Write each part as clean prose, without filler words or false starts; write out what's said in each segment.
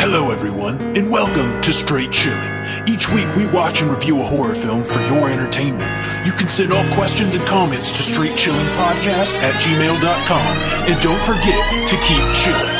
Hello everyone, and welcome to Straight Chilling. Each week we watch and review a horror film for your entertainment. You can send all questions and comments to straightchillingpodcast@gmail.com, and don't forget to keep chilling.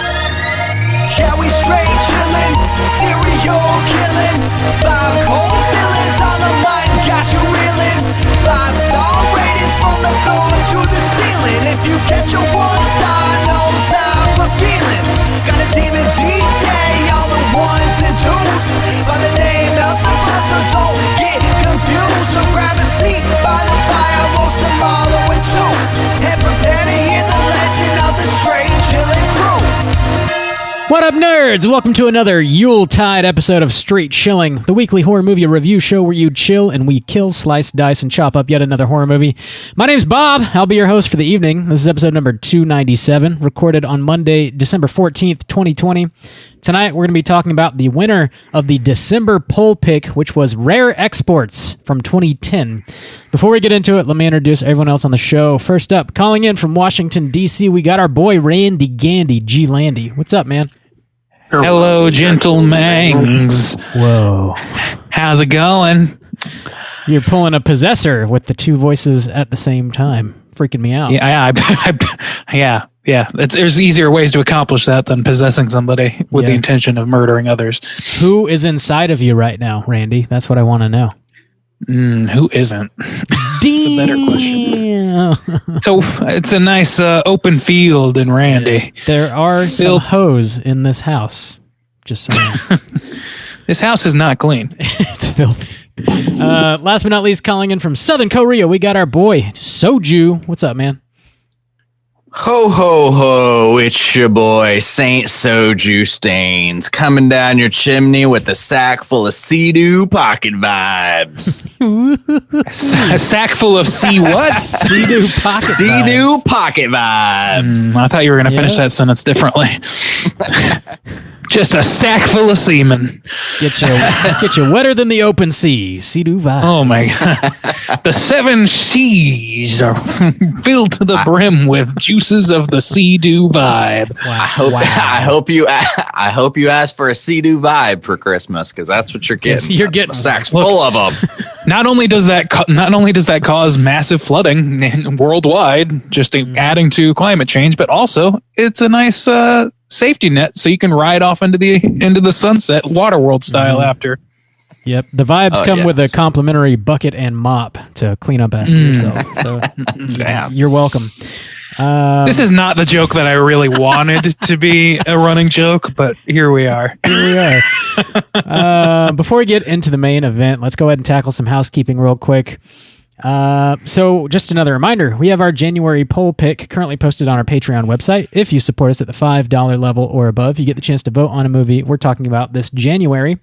Yeah, we straight chillin', serial killing. 5 cold villains on the mic, got you reeling. 5-star ratings from the floor to the ceiling. If you get your 1 star, no time for feelings. Got a demon DJ, all the 1s and 2s. By the name Elzebub, so don't get confused. So grab a seat by the fire, roast them all with 2. And prepare to hear the legend of the Straight Chillin' Crew. What up, nerds? Welcome to another Yuletide episode of Straight Chilling, the weekly horror movie review show where you chill and we kill, slice, dice, and chop up yet another horror movie. My name's Bob. I'll be your host for the evening. This is episode number 297, recorded on Monday, December 14th, 2020. Tonight, we're going to be talking about the winner of the December poll pick, which was Rare Exports from 2010. Before we get into it, let me introduce everyone else on the show. First up, calling in from Washington, D.C., we got our boy Randy Gandy, G. Landy. What's up, man? Hello, gentlemen's. Whoa. How's it going? You're pulling a possessor with the two voices at the same time. Freaking me out. Yeah. There's easier ways to accomplish that than possessing somebody with the intention of murdering others. Who is inside of you right now, Randy? That's what I want to know. Who isn't? That's a better question. So it's a nice open field in Randy. There are some hoes in this house. Just saying. This house is not clean. It's filthy. Last but not least, calling in from Southern Korea, we got our boy Soju. What's up, man? Ho, ho, ho, it's your boy, Saint Soju Stains, coming down your chimney with a sack full of Sea-Doo pocket vibes. A sack full of sea what? Sea-Doo pocket Sea-Doo pocket vibes. I thought you were going to finish that sentence differently. Just a sack full of semen. Get you wetter than the open sea. Sea-Doo vibes. Oh, my God. The 7 seas are filled to the brim with juices of the Sea-Doo vibe. Wow. I hope you ask for a Sea-Doo vibe for Christmas, because that's what you're getting. You're getting sacks full of them. Not only does that cause massive flooding worldwide, just adding to climate change, but also it's a nice safety net so you can ride off into the sunset Waterworld style after. Yep. The vibes come with a complimentary bucket and mop to clean up after yourself. So you're welcome. This is not the joke that I really wanted to be a running joke, but here we are. Before we get into the main event, let's go ahead and tackle some housekeeping real quick. So just another reminder, we have our January poll pick currently posted on our Patreon website. If you support us at the $5 level or above, you get the chance to vote on a movie we're talking about this January.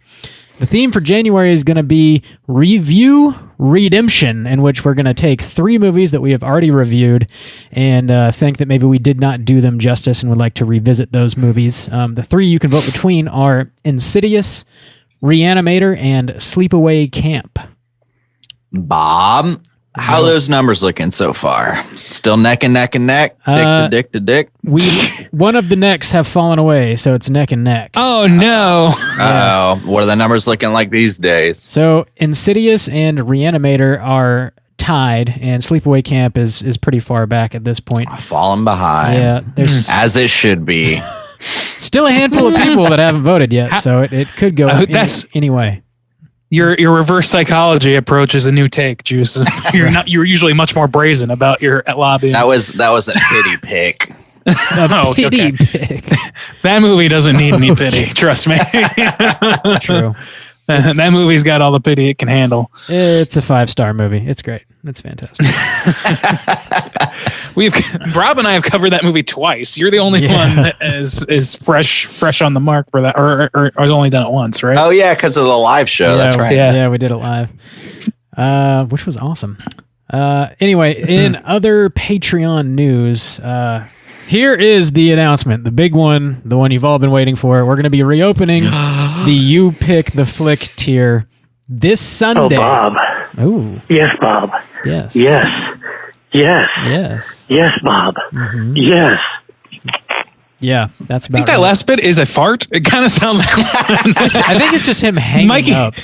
The theme for January is going to be Review Redemption, in which we're going to take 3 movies that we have already reviewed and think that maybe we did not do them justice and would like to revisit those movies. The 3 you can vote between are Insidious, Reanimator, and Sleepaway Camp. Bob, how are those numbers looking so far? Still neck and neck and neck? Dick to dick? One of the necks have fallen away, so it's neck and neck. Oh, no. What are the numbers looking like these days? So Insidious and Reanimator are tied, and Sleepaway Camp is pretty far back at this point. Falling behind. Yeah, there's as it should be. Still a handful of people that haven't voted yet, so it could go any way. Your reverse psychology approach is a new take, Juice. You're usually much more brazen about your lobbying. That was a pity pick. Pity pick. That movie doesn't need any pity. Trust me. True. That movie's got all the pity it can handle. It's a 5-star movie. It's great. It's fantastic. Rob and I have covered that movie twice. You're the only one that is fresh on the mark for that, or has only done it once, right? Oh yeah, because of the live show. That's right. Yeah, we did it live, which was awesome. Anyway, in other Patreon news, here is the announcement, the big one, the one you've all been waiting for. We're going to be reopening the You Pick the Flick tier this Sunday. Oh, Bob. Ooh. Yes, Bob. Yes. Yes. Yes. Yes. Yes, Bob. Mm-hmm. Yes. Yeah, that's I about think that right. last bit is a fart. It kind of sounds like I think it's just him hanging Mikey. up.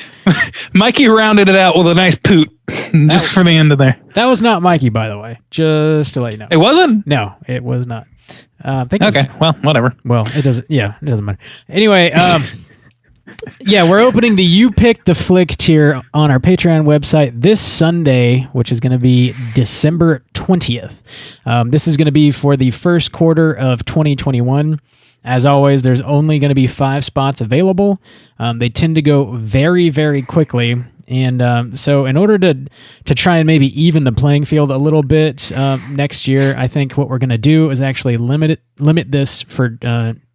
Mikey rounded it out with a nice poot just for the end of there. That was not Mikey, by the way. Just to let you know. It wasn't? No, it was not. I think it was- Okay, well, whatever. well, it doesn't. Yeah, it doesn't matter. Anyway, yeah, we're opening the You Pick the Flick tier on our Patreon website this Sunday, which is going to be December 20th. This is going to be for the first quarter of 2021. As always, there's only going to be 5 spots available. They tend to go very, very quickly. And so in order to try and maybe even the playing field a little bit next year, I think what we're going to do is actually limit this for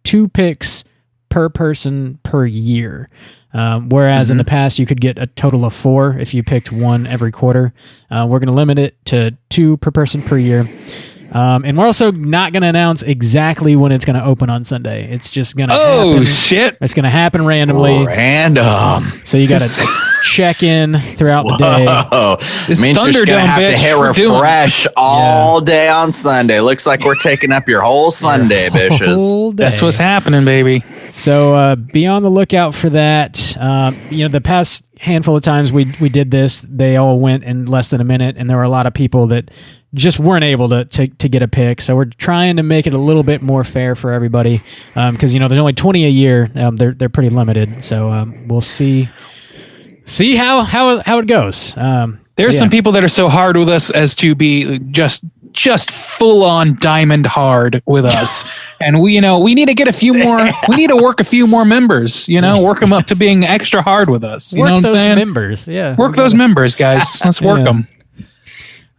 2 picks per person per year. Whereas in the past, you could get a total of 4 if you picked 1 every quarter. We're going to limit it to 2 per person per year. And we're also not going to announce exactly when it's going to open on Sunday. It's just going to happen. Oh, shit. It's going to happen randomly. Random. So you got to check in throughout the day. Oh, This means you're just Thunderdome, gonna have to bitch, hit we're doing it. refresh all day on Sunday. Looks like we're taking up your whole Sunday, bitches. Whole day. That's what's happening, baby. So be on the lookout for that. The past handful of times we did this, they all went in less than a minute, and there were a lot of people that just weren't able to get a pick. So we're trying to make it a little bit more fair for everybody because there's only 20 a year. They're pretty limited. So we'll see how it goes. There's some people that are so hard with us as to be just full on diamond hard with us. And we need to get a few more, we need to work a few more members, work them up to being extra hard with us. You know what I'm those saying? members. Yeah. Work those members, guys. Let's work them.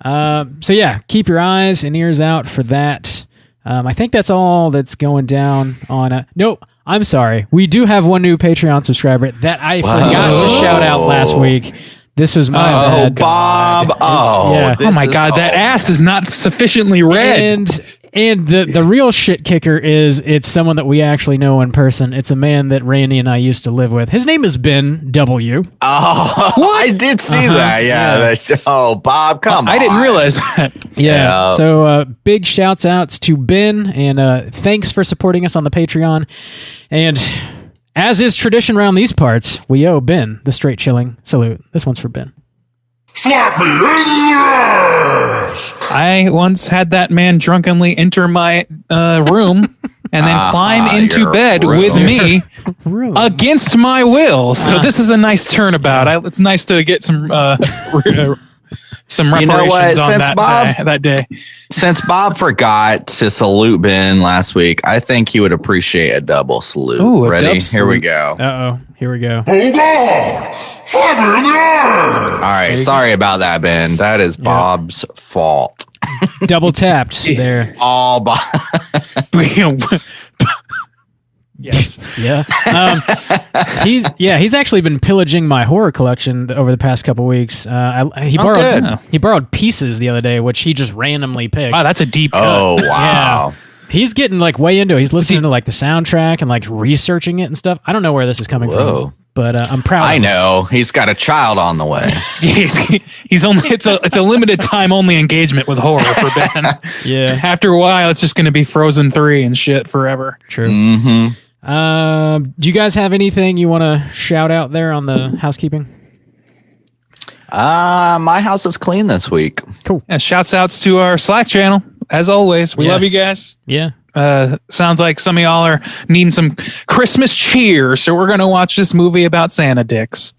So yeah, keep your eyes and ears out for that. I think that's all that's going down on nope. I'm sorry. We do have one new Patreon subscriber that I forgot to shout out last week. This was my bad. Bob. Oh, Yeah. Oh my God, that ass is not sufficiently red. And the real shit kicker is it's someone that we actually know in person. It's a man that Randy and I used to live with. His name is Ben W. Oh, I did see that. Yeah. Oh, Bob, come on. I didn't realize that. Yeah. So big shouts outs to Ben, and thanks for supporting us on the Patreon. And as is tradition around these parts, we owe Ben the straight chilling salute. This one's for Ben. I once had that man drunkenly enter my room and then climb into your bed room. with me Room. against my will. So this is a nice turnabout. It's nice to get some reparations know what? on Since that day. Since Bob forgot to salute Ben last week, I think he would appreciate a double salute. Ooh, a Ready? dub Here we salute. go. Uh-oh. Here we go. All right. Sorry about that, Ben. That is Bob's fault. Double tapped there. All Bob. Yes. Yeah. He's actually been pillaging my horror collection over the past couple weeks. He borrowed Pieces the other day, which he just randomly picked. Wow, that's a deep cut. Oh, wow. He's getting way into it. He's listening to the soundtrack and researching it and stuff. I don't know where this is coming Whoa. from, but I'm proud. I of him. know. He's got a child on the way. He's only it's a limited time only engagement with horror for Ben. Yeah. After a while, it's just going to be Frozen 3 and shit forever. True. Mm-hmm. Do you guys have anything you want to shout out there on the housekeeping? My house is clean this week. Cool. Yeah, shouts outs to our Slack channel. As always, we love you guys. Yeah. Sounds like some of y'all are needing some Christmas cheer, so we're going to watch this movie about Santa dicks.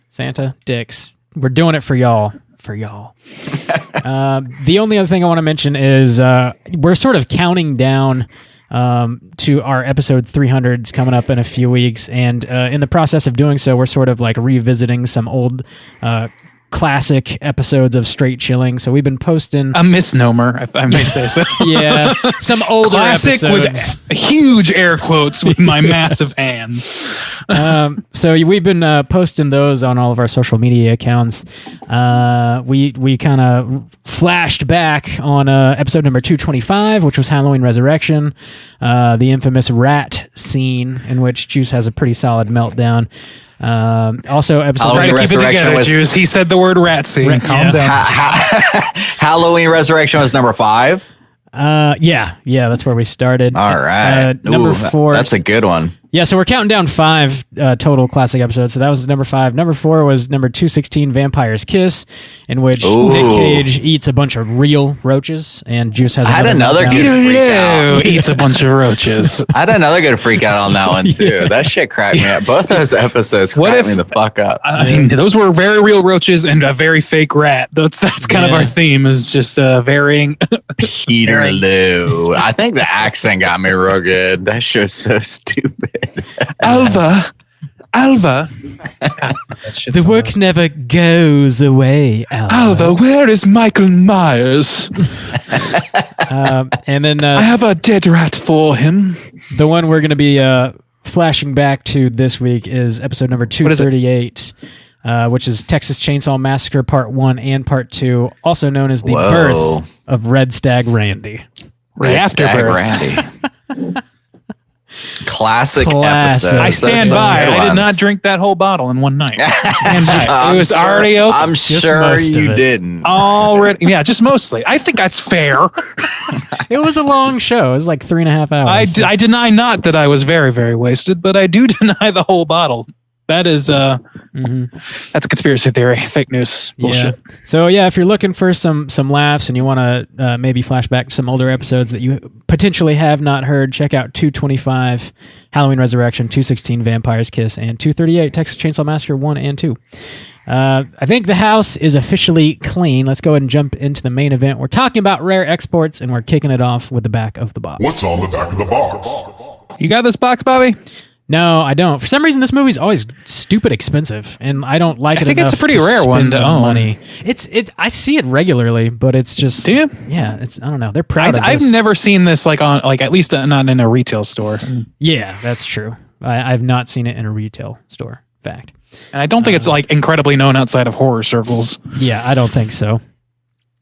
Santa dicks. We're doing it for y'all. The only other thing I want to mention is we're sort of counting down to our episode 300s coming up in a few weeks, and in the process of doing so, we're sort of revisiting some old classic episodes of Straight Chilling. So we've been posting A misnomer, if I may say so. yeah, some older Classic episodes. with huge air quotes with my massive hands. So we've been posting those on all of our social media accounts. We kind of flashed back on episode number 225, which was Halloween Resurrection, the infamous rat scene in which Juice has a pretty solid meltdown. Also, episode Halloween Try to keep it Resurrection together, was- Juice. He said the word rat scene. Calm down. Halloween Resurrection was number 5. Yeah, that's where we started. All right. Number 4. That's a good one. Yeah, so we're counting down 5 total classic episodes. So that was number 5. Number 4 was number 216, Vampire's Kiss, in which Nick Cage eats a bunch of real roaches, and Juice has I had another good freak out. Eats a bunch of roaches. I had another good freak out on that one too. Yeah. That shit cracked me up. Both those episodes cracked me the fuck up. I mean, those were very real roaches and a very fake rat. That's kind of our theme, is just varying. Peter Lou. I think the accent got me real good. That show's so stupid. Alva. The work never goes away, Alva, where is Michael Myers? And then I have a dead rat for him. the one we're going to be flashing back to this week is episode number 238, which is Texas Chainsaw Massacre Part 1 and Part 2, also known as the birth of Red Stag Randy. Red Stag Randy. Classic episode. I stand by. I did not drink that whole bottle in one night. I stand by. It was already open. I'm sure you didn't. Already. Yeah, just mostly. I think that's fair. It was a long show. It was like 3.5 hours. I deny not that I was very, very wasted, but I do deny the whole bottle. That is that's a conspiracy theory, fake news, bullshit. Yeah. So if you're looking for some laughs and you want to maybe flash back to some older episodes that you potentially have not heard, check out 225 Halloween Resurrection, 216 Vampire's Kiss, and 238 Texas Chainsaw Massacre 1 and 2. I think the house is officially clean. Let's go ahead and jump into the main event. We're talking about rare exports, and we're kicking it off with the back of the box. What's on the back of the box? You got this box, Bobby? No, I don't. For some reason, this movie's always stupid expensive, and I don't like it. I think enough it's a pretty to rare one spend to the own. money. I see it regularly, but it's just. Do you? Yeah, I don't know. They're proud of I've this. never seen this at least not in a retail store. Yeah, that's true. I've not seen it in a retail store. Fact. And I don't think it's incredibly known outside of horror circles. Yeah, I don't think so.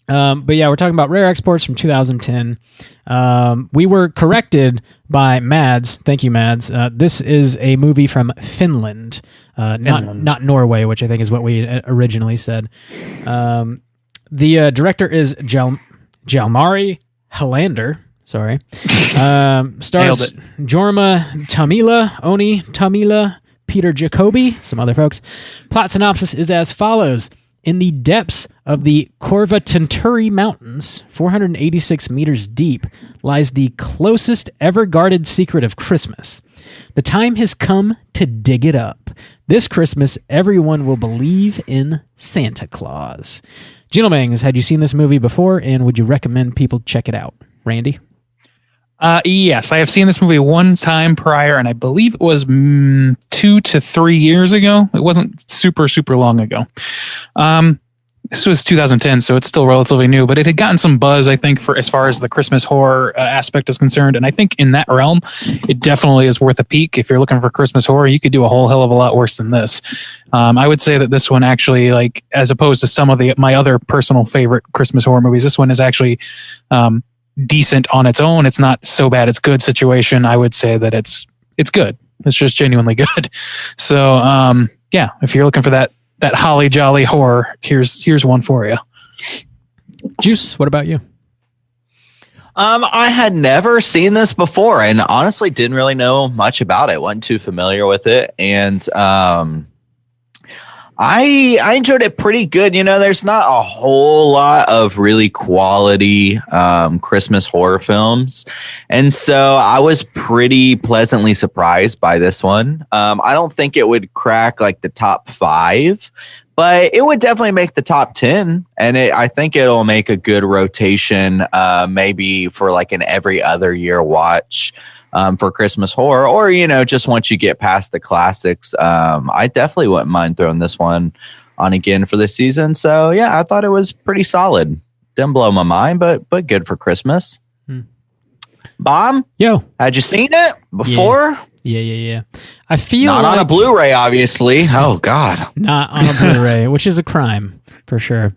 But yeah, we're talking about rare exports from 2010. We were corrected by Mads. Thank you, Mads. This is a movie from Finland, not Norway, which I think is what we originally said. The director is Jalmari Helander. Sorry. Stars Jorma Tamila, Oni Tamila, Peter Jacobi, some other folks. Plot synopsis is as follows. In the depths of the Korvatunturi Mountains, 486 meters deep, lies the closest ever guarded secret of Christmas. The time has come to dig it up. This Christmas, everyone will believe in Santa Claus. Gentlemen, had you seen this movie before, and would you recommend people check it out? Randy? Yes, I have seen this movie one time prior, and I believe it was 2 to 3 years ago. It wasn't super, super long ago. This was 2010, so it's still relatively new, but it had gotten some buzz, I think, for as far as the Christmas horror aspect is concerned. And I think in that realm, it definitely is worth a peek. If you're looking for Christmas horror, you could do a whole hell of a lot worse than this. I would say that this one actually, as opposed to some of my other personal favorite Christmas horror movies, this one is actually decent on its own. It's not so bad it's good situation. I would say that it's good. It's just genuinely good. So if you're looking for that holly jolly horror, here's one for you. Juice, what about you? I had never seen this before and honestly didn't really know much about it. Wasn't too familiar with it. And I enjoyed it pretty good. You know, there's not a whole lot of really quality Christmas horror films. And so I was pretty pleasantly surprised by this one. I don't think it would crack the top 5, but it would definitely make the top 10. And I think it'll make a good rotation, maybe for an every other year watch. For Christmas horror, or just once you get past the classics, I definitely wouldn't mind throwing this one on again for this season. So yeah, I thought it was pretty solid. Didn't blow my mind, but good for Christmas. Bomb, Yo, had you seen it before? Yeah. I feel not on a Blu-ray, obviously. Oh God, not on a Blu-ray, which is a crime for sure.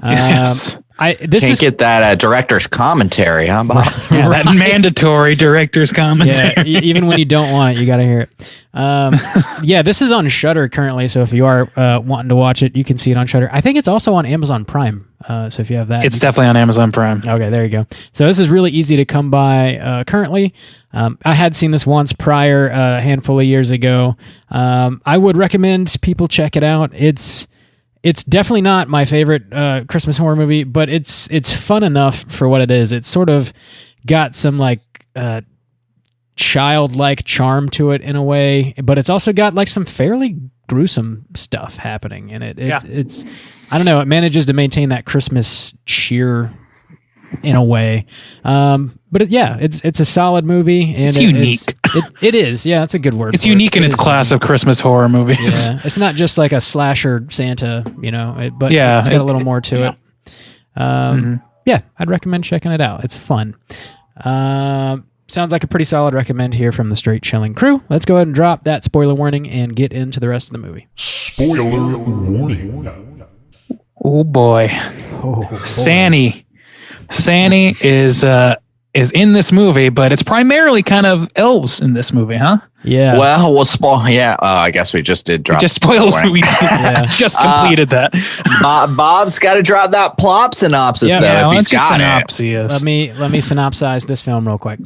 Yes. Can't get that director's commentary, huh, Bob? Yeah, that mandatory director's commentary. Yeah, even when you don't want it, you got to hear it. This is on Shudder currently, so if you are wanting to watch it, you can see it on Shudder. I think it's also on Amazon Prime So if you have that, It's definitely on Amazon Prime. okay, there you go. So this is really easy to come by currently. I had seen this once prior, a handful of years ago. I would recommend people check it out. It's definitely not my favorite Christmas horror movie, but it's fun enough for what it is. It's sort of got some like childlike charm to it in a way, but it's also got like some fairly gruesome stuff happening in it. It's I don't know, it manages to maintain that Christmas cheer in a way. But it's a solid movie, and It's unique. It is. Yeah, that's a good word. It's for unique it. in It its is class of Christmas horror movies. Yeah, it's not just like a slasher Santa, but Yeah, it's got a little more to it. Yeah, I'd recommend checking it out. It's fun. Sounds like a pretty solid recommend here from the Straight Chilling crew. Let's go ahead and drop that spoiler warning and get into the rest of the movie. Spoiler warning. Oh boy. Sanny is in this movie, but it's primarily kind of elves in this movie, huh? Yeah. Well, we'll spoil. Yeah, I guess we just did drop. Just spoiled. warning. We just completed that. Bob's got to drop that plop synopsis though, if he's got it. Let me synopsize this film real quick.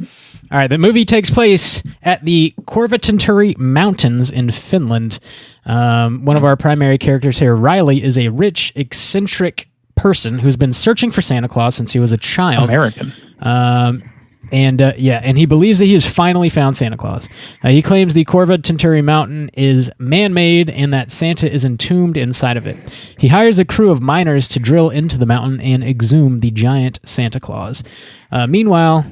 All right, the movie takes place at the Korvatunturi Mountains in Finland. One of our primary characters here, Riley, is a rich, eccentric person who's been searching for Santa Claus since he was a child. American. And he believes that he has finally found Santa Claus. He claims the Korvatunturi mountain is man-made and that Santa is entombed inside of it. He hires a crew of miners to drill into the mountain and exhume the giant Santa Claus. Meanwhile,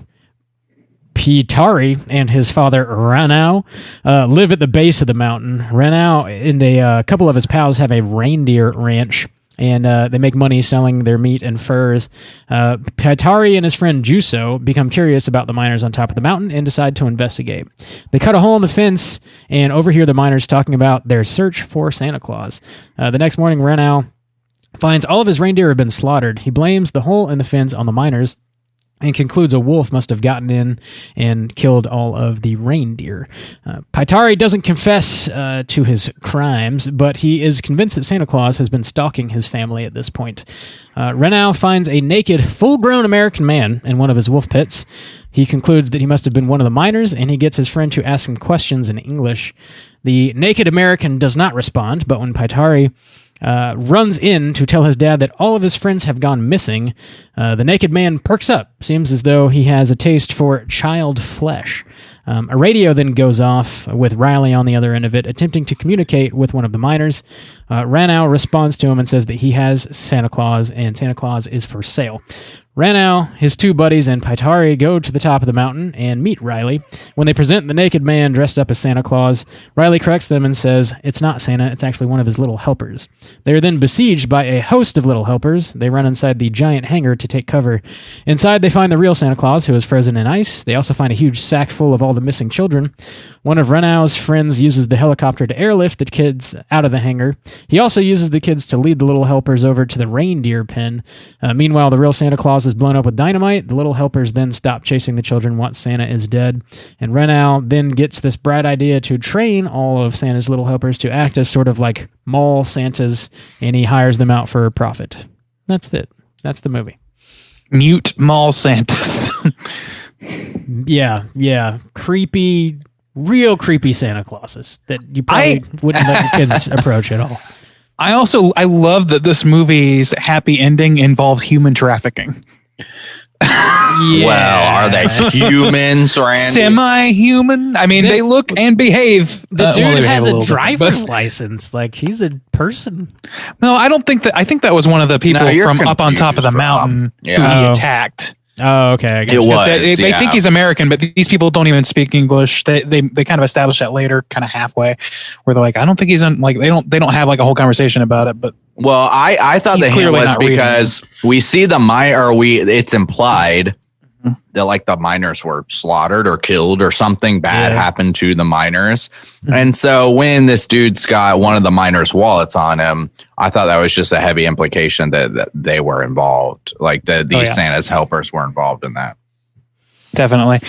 Pietari and his father Ranau live at the base of the mountain. Ranau and a couple of his pals have a reindeer ranch, and they make money selling their meat and furs. Pietari and his friend Juso become curious about the miners on top of the mountain and decide to investigate. They cut a hole in the fence and overhear the miners talking about their search for Santa Claus. The next morning, Ranau finds all of his reindeer have been slaughtered. He blames the hole in the fence on the miners and concludes a wolf must have gotten in and killed all of the reindeer. Pietari doesn't confess to his crimes, but he is convinced that Santa Claus has been stalking his family at this point. Ranau finds a naked, full-grown American man in one of his wolf pits. He concludes that he must have been one of the miners, and he gets his friend to ask him questions in English. The naked American does not respond, but when Pietari runs in to tell his dad that all of his friends have gone missing, the naked man perks up. Seems as though he has a taste for child flesh. A radio then goes off with Riley on the other end of it, attempting to communicate with one of the miners. Ranau responds to him and says that he has Santa Claus, and Santa Claus is for sale. Ranau, his two buddies, and Pietari go to the top of the mountain and meet Riley. When they present the naked man dressed up as Santa Claus, Riley corrects them and says it's not Santa, it's actually one of his little helpers. They are then besieged by a host of little helpers. They run inside the giant hangar to take cover. Inside, they find the real Santa Claus, who is frozen in ice. They also find a huge sack full of all the missing children. One of Ranau's friends uses the helicopter to airlift the kids out of the hangar. He also uses the kids to lead the little helpers over to the reindeer pen. Meanwhile, the real Santa Claus is blown up with dynamite. The little helpers then stop chasing the children once Santa is dead. And Ranau then gets this bright idea to train all of Santa's little helpers to act as sort of like mall Santas, and he hires them out for profit. That's it. That's the movie. Mute mall Santas. Yeah. Creepy, real creepy Santa Clauses that you probably wouldn't let your kids approach at all. I love that this movie's happy ending involves human trafficking. Yeah. Well, are they humans, Randy? Semi-human. I mean, they look and behave. The dude they has behave a little driver's bit, license. Like, he's a person. no, I don't think that. I think that was one of the people No, you're from up on top of the confused, mountain Rob. who Yeah. he Oh. attacked. Oh, okay. I guess. It was. They think he's American, but these people don't even speak English. They kind of establish that later, kind of halfway, where they're like, I don't think he's on. Like they don't have like a whole conversation about it. But Well, I thought He's the hint clearly was not reading because we see it's implied that like the miners were slaughtered or killed or something bad happened to the miners. And so when this dude's got one of the miners' wallets on him, I thought that was just a heavy implication that they were involved. Like these Santa's helpers were involved in that. definitely.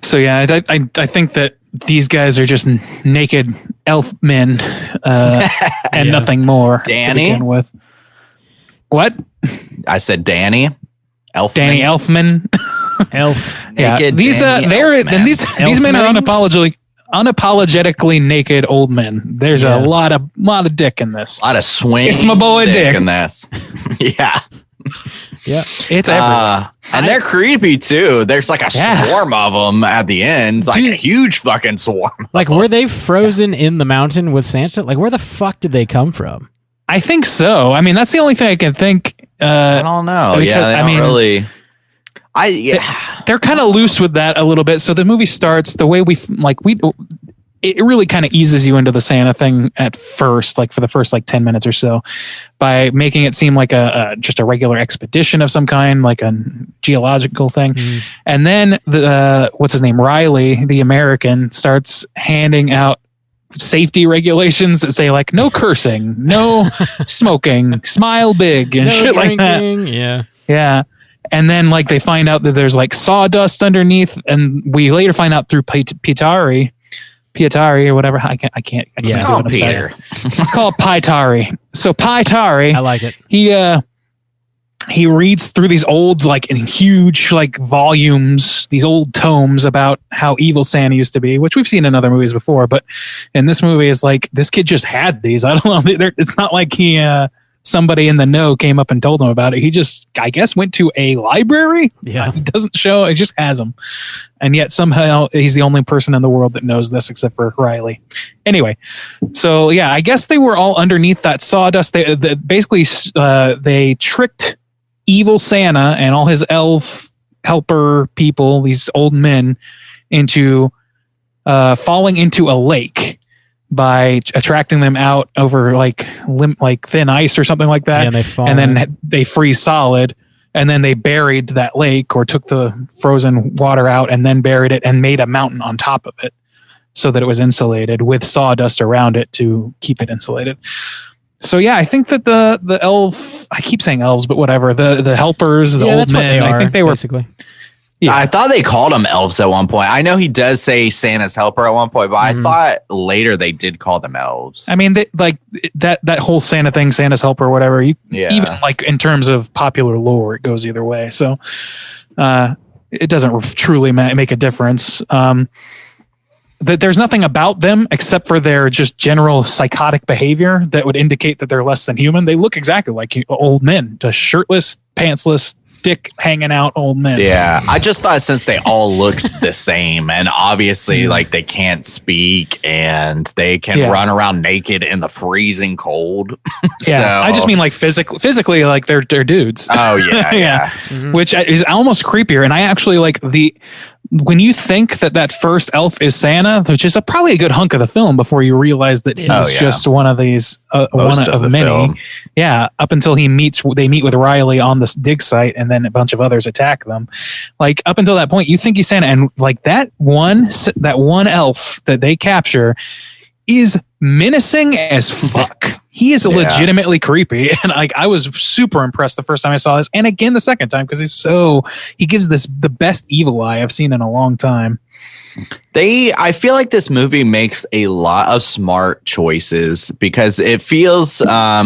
So yeah, I think that these guys are just naked elf men and nothing more. Danny? To begin with. What? I said Danny. Elfman. Danny Elfman. Elf. Yeah, Naked these Danny they're Elfman. and these men are Elflings? unapologetically naked old men. There's a lot of dick in this. A lot of swing. It's my boy Dick. in this. Yeah. Yeah. It's everywhere. And they're creepy too. There's like a Yeah. swarm of them at the end. It's like Dude. a huge fucking swarm. Like, were they frozen in the mountain with Santa? Like, where the fuck did they come from? I think so. I mean, that's the only thing I can think. I don't know. because, Yeah, they I don't mean, really. They're kind of loose with that a little bit. So the movie starts the way it really kind of eases you into the Santa thing at first, like for the first 10 minutes or so, by making it seem like just a regular expedition of some kind, like a geological thing. And then what's his name? Riley, the American, starts handing out safety regulations that say like no cursing, no smoking, smile big and No shit like that. drinking. Yeah. Yeah. And then they find out that there's sawdust underneath, and we later find out through Pietari or whatever. I can't It's do called it, I'm sorry. Peter. It's called Pietari. So Pietari, I like it. he reads through these old in huge volumes, these old tomes about how evil Santa used to be, which we've seen in other movies before, but in this movie is this kid just had these. I don't know. It's not like he somebody in the know came up and told him about it. He just, I guess, went to a library. Yeah. He doesn't show, it just has them. And yet somehow he's the only person in the world that knows this except for Riley. Anyway, so yeah, I guess they were all underneath that sawdust. They basically they tricked evil Santa and all his elf helper people, these old men, into falling into a lake by attracting them out over thin ice or something like that. Yeah, and they fall and in. then they freeze solid, and then they buried that lake or took the frozen water out and then buried it and made a mountain on top of it so that it was insulated with sawdust around it to keep it insulated. So yeah, I think that the elf, I keep saying elves, but whatever, the helpers, the old that's what men, they are, I think they were basically. Yeah. I thought they called them elves at one point. I know he does say Santa's helper at one point, but I thought later they did call them elves. I mean, that whole Santa thing, Santa's helper, whatever. Even in terms of popular lore, it goes either way. So it doesn't truly make a difference. That there's nothing about them except for their just general psychotic behavior that would indicate that they're less than human. They look exactly like old men, just shirtless, pantsless, dick hanging out old men. Yeah, I just thought since they all looked the same, and obviously they can't speak and they can run around naked in the freezing cold. Yeah, I just mean physically they're dudes. Oh yeah, yeah. Mm-hmm. Which is almost creepier. And I actually when you think that first elf is Santa, which is probably a good hunk of the film before you realize that he's just one of these, one of many. Film. Yeah. Up until they meet with Riley on this dig site, and then a bunch of others attack them. Up until that point, you think he's Santa, and that one elf that they capture is menacing as fuck. He is legitimately creepy, and I was super impressed the first time I saw this, and again the second time, because he gives the best evil eye I've seen in a long time. I feel like this movie makes a lot of smart choices because it feels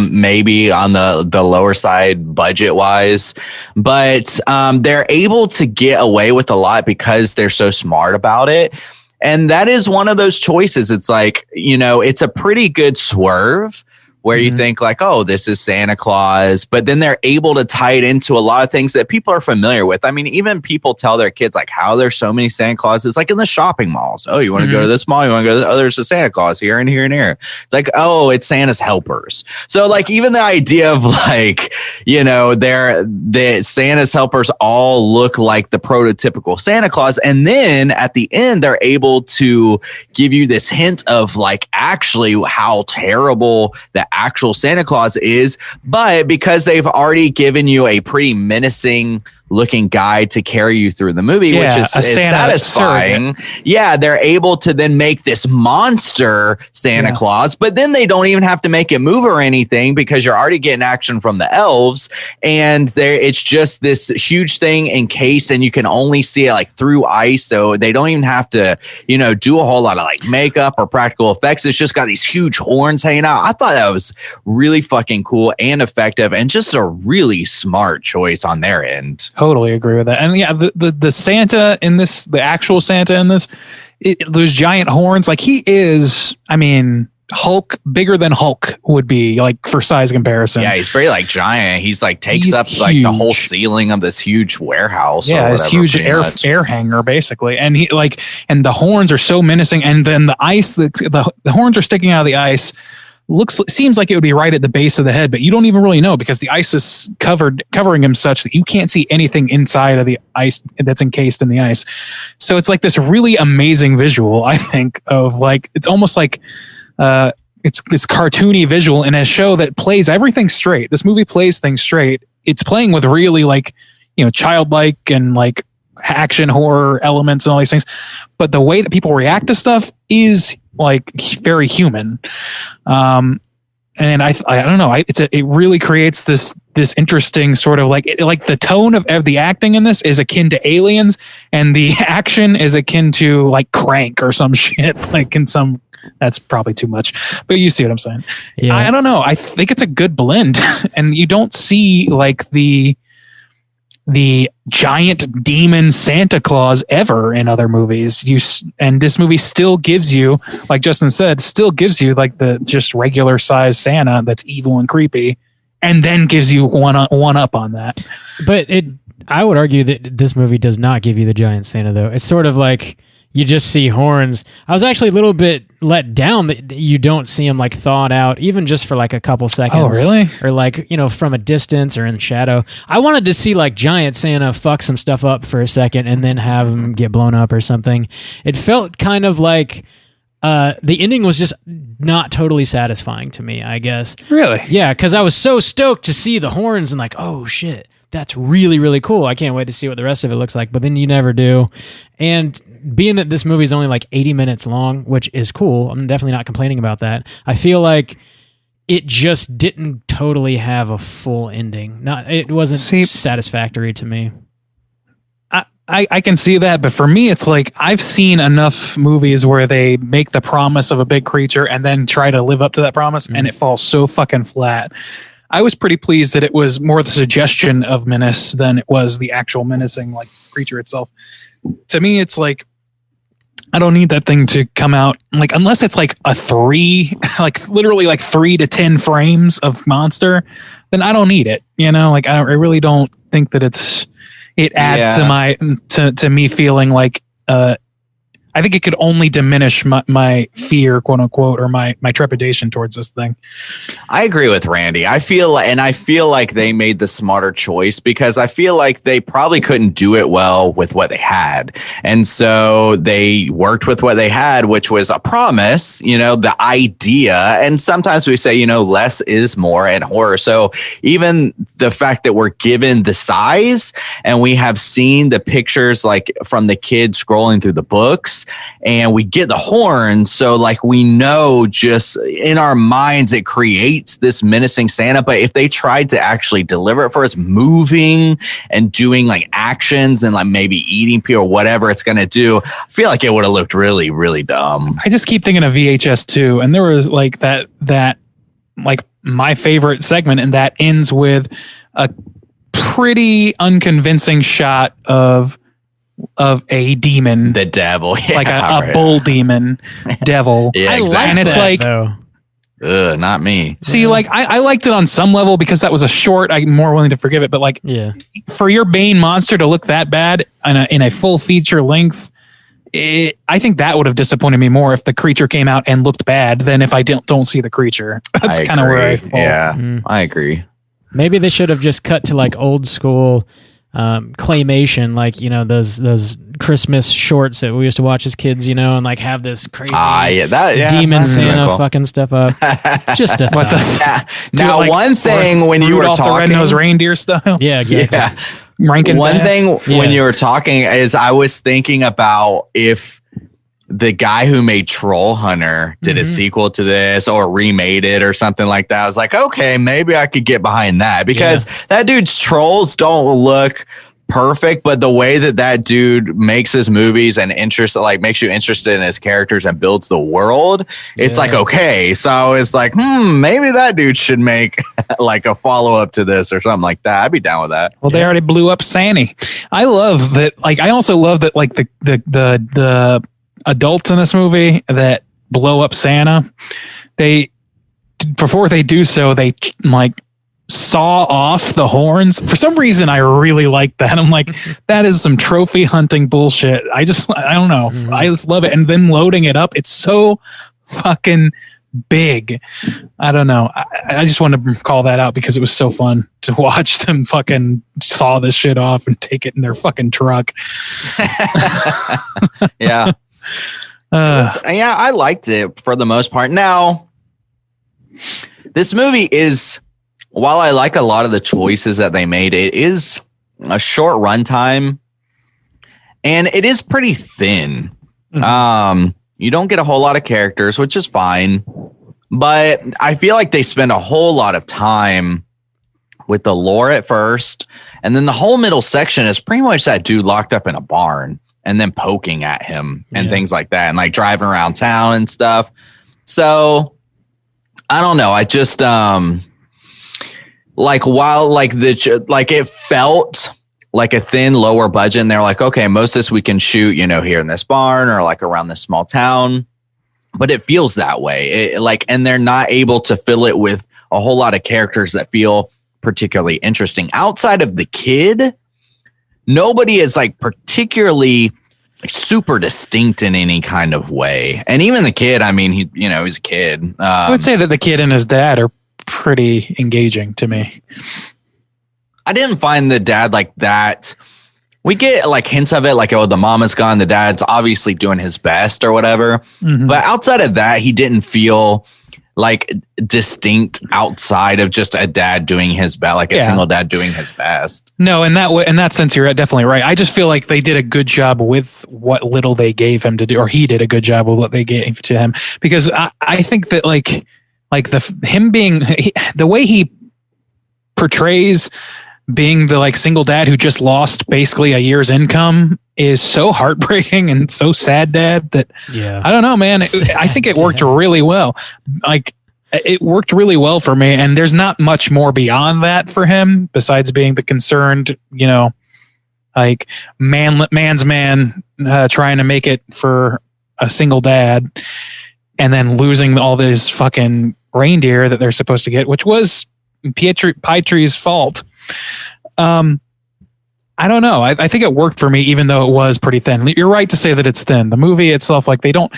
maybe on the lower side budget wise, but they're able to get away with a lot because they're so smart about it. And that is one of those choices. It's it's a pretty good swerve where you think oh, this is Santa Claus, but then they're able to tie it into a lot of things that people are familiar with. I mean, even people tell their kids how there's so many Santa Clauses, in the shopping malls. Oh, you want to go to this mall? You want to go to there's a Santa Claus here and here and here. It's oh, it's Santa's helpers. So even the idea of the Santa's helpers all look like the prototypical Santa Claus. And then at the end, they're able to give you this hint of actually how terrible the actual Santa Claus is, but because they've already given you a pretty menacing looking guide to carry you through the movie, which is satisfying. Yeah, they're able to then make this monster Santa Claus, but then they don't even have to make it move or anything because you're already getting action from the elves, and it's just this huge thing encased, and you can only see it like through ice, so they don't even have to, you know, do a whole lot of like makeup or practical effects. It's just got these huge horns hanging out. I thought that was really fucking cool and effective, and just a really smart choice on their end. Totally agree with that. And yeah, the Santa in this, the actual Santa in this, those giant horns, like he is, I mean, Hulk, bigger than Hulk would be, like, for size comparison. Yeah, he's very like giant. He's like takes up huge, like the whole ceiling of this huge warehouse. Yeah, this huge air hanger basically, and he like, and the horns are so menacing, and then the ice, the horns are sticking out of the ice. Seems like it would be right at the base of the head, but you don't even really know because the ice is covering him such that you can't see anything inside of the ice that's encased in the ice. So it's like this really amazing visual, I think, of like, it's almost like it's this cartoony visual in a show that plays everything straight. This movie plays things straight. It's playing with really, like, you know, childlike and like action horror elements and all these things, but the way that people react to stuff is like very human. And I don't know. It really creates this interesting sort of like the tone of the acting in this is akin to Aliens, and the action is akin to like Crank or some shit. Like in some, that's probably too much, but you see what I'm saying? Yeah. I don't know. I think it's a good blend, and you don't see like the giant demon Santa Claus ever in other movies. And this movie still gives you, like Justin said, still gives you like the just regular size Santa that's evil and creepy, and then gives you one up on that. But I would argue that this movie does not give you the giant Santa, though. It's sort of like you just see horns. I was actually a little bit let down that you don't see him like thawed out, even just for like a couple seconds. Oh, really? Or like, you know, from a distance or in shadow. I wanted to see like giant Santa fuck some stuff up for a second and then have him get blown up or something. It felt kind of like the ending was just not totally satisfying to me, I guess. Really? Yeah, because I was so stoked to see the horns and like, oh shit, that's really, really cool. I can't wait to see what the rest of it looks like, but then you never do. And being that this movie is only like 80 minutes long, which is cool, I'm definitely not complaining about that. I feel like it just didn't totally have a full ending. It wasn't satisfactory to me. I can see that, but for me, it's like I've seen enough movies where they make the promise of a big creature and then try to live up to that promise, and it falls so fucking flat. I was pretty pleased that it was more the suggestion of menace than it was the actual menacing like creature itself. To me, it's like, I don't need that thing to come out, like, unless it's like a 3, like literally like 3 to 10 frames of monster, then I don't need it. You know, like I really don't think that it adds to me feeling like, I think it could only diminish my fear, quote unquote, or my trepidation towards this thing. I agree with Randy. I feel like they made the smarter choice, because I feel like they probably couldn't do it well with what they had. And so they worked with what they had, which was a promise, you know, the idea. And sometimes we say, you know, less is more in horror. So even the fact that we're given the size and we have seen the pictures like from the kids scrolling through the books, and we get the horns, so like we know just in our minds it creates this menacing Santa. But if they tried to actually deliver it for us, moving and doing like actions and like maybe eating pee or whatever it's gonna do, I feel like it would have looked really, really dumb. I just keep thinking of VHS 2, and there was like that like my favorite segment, and that ends with a pretty unconvincing shot of a demon, the devil, like a bull demon devil. Yeah, exactly. And it's like, not me. See, like I liked it on some level because that was a short. I'm more willing to forgive it, but like, for your Bane monster to look that bad in a full feature length, I think that would have disappointed me more if the creature came out and looked bad than if I don't see the creature. That's kind of where I fall. Yeah, I agree. Maybe they should have just cut to like old school claymation, like, you know, those Christmas shorts that we used to watch as kids, you know, and like have this crazy demon Santa fucking stuff up. Just a now, like, one thing when you were talking, the red-nosed reindeer style. Yeah, exactly. Yeah. Rankin One Bass. thing when you were talking is I was thinking about if the guy who made Troll Hunter did a sequel to this or remade it or something like that. I was like, okay, maybe I could get behind that because that dude's trolls don't look perfect, but the way that dude makes his movies and makes you interested in his characters and builds the world, it's like, okay. So it's like, maybe that dude should make like a follow-up to this or something like that. I'd be down with that. Well, they already blew up Sandy. I love that. Like, I also love that, like the adults in this movie that blow up Santa, before they do so, they like saw off the horns. For some reason, I really like that. I'm like, that is some trophy hunting bullshit. I don't know. I just love it. And then loading it up, it's so fucking big. I don't know. I just want to call that out because it was so fun to watch them fucking saw this shit off and take it in their fucking truck. Yeah. I liked it for the most part. Now, this movie is, while I like a lot of the choices that they made, it is a short runtime and it is pretty thin. You don't get a whole lot of characters, which is fine, but I feel like they spend a whole lot of time with the lore at first. And then the whole middle section is pretty much that dude locked up in a barn and then poking at him and things like that. And like driving around town and stuff. So I don't know. I just, it felt like a thin, lower budget. And they're like, okay, most of this we can shoot, here in this barn or like around this small town. But it feels that way. And they're not able to fill it with a whole lot of characters that feel particularly interesting. Outside of the kid, nobody is like particularly super distinct in any kind of way. And even the kid, I mean, he's a kid. I would say that the kid and his dad are pretty engaging to me. I didn't find the dad like that. We get like hints of it, like, oh, the mom is gone, the dad's obviously doing his best or whatever. But outside of that, he didn't feel like distinct outside of just a dad doing his best, like a single dad doing his best. No, in that sense, you're definitely right. I just feel like they did a good job with what little they gave him to do, or he did a good job with what they gave to him, because I think that the way he portrays being the like single dad who just lost basically a year's income is so heartbreaking and so sad, dad, that I don't know, man. I think it worked really well. Like, it worked really well for me. And there's not much more beyond that for him besides being the concerned, like man's man trying to make it for a single dad and then losing all this fucking reindeer that they're supposed to get, which was Pietru's fault. I don't know. I think it worked for me, even though it was pretty thin. You're right to say that it's thin. The movie itself, like they don't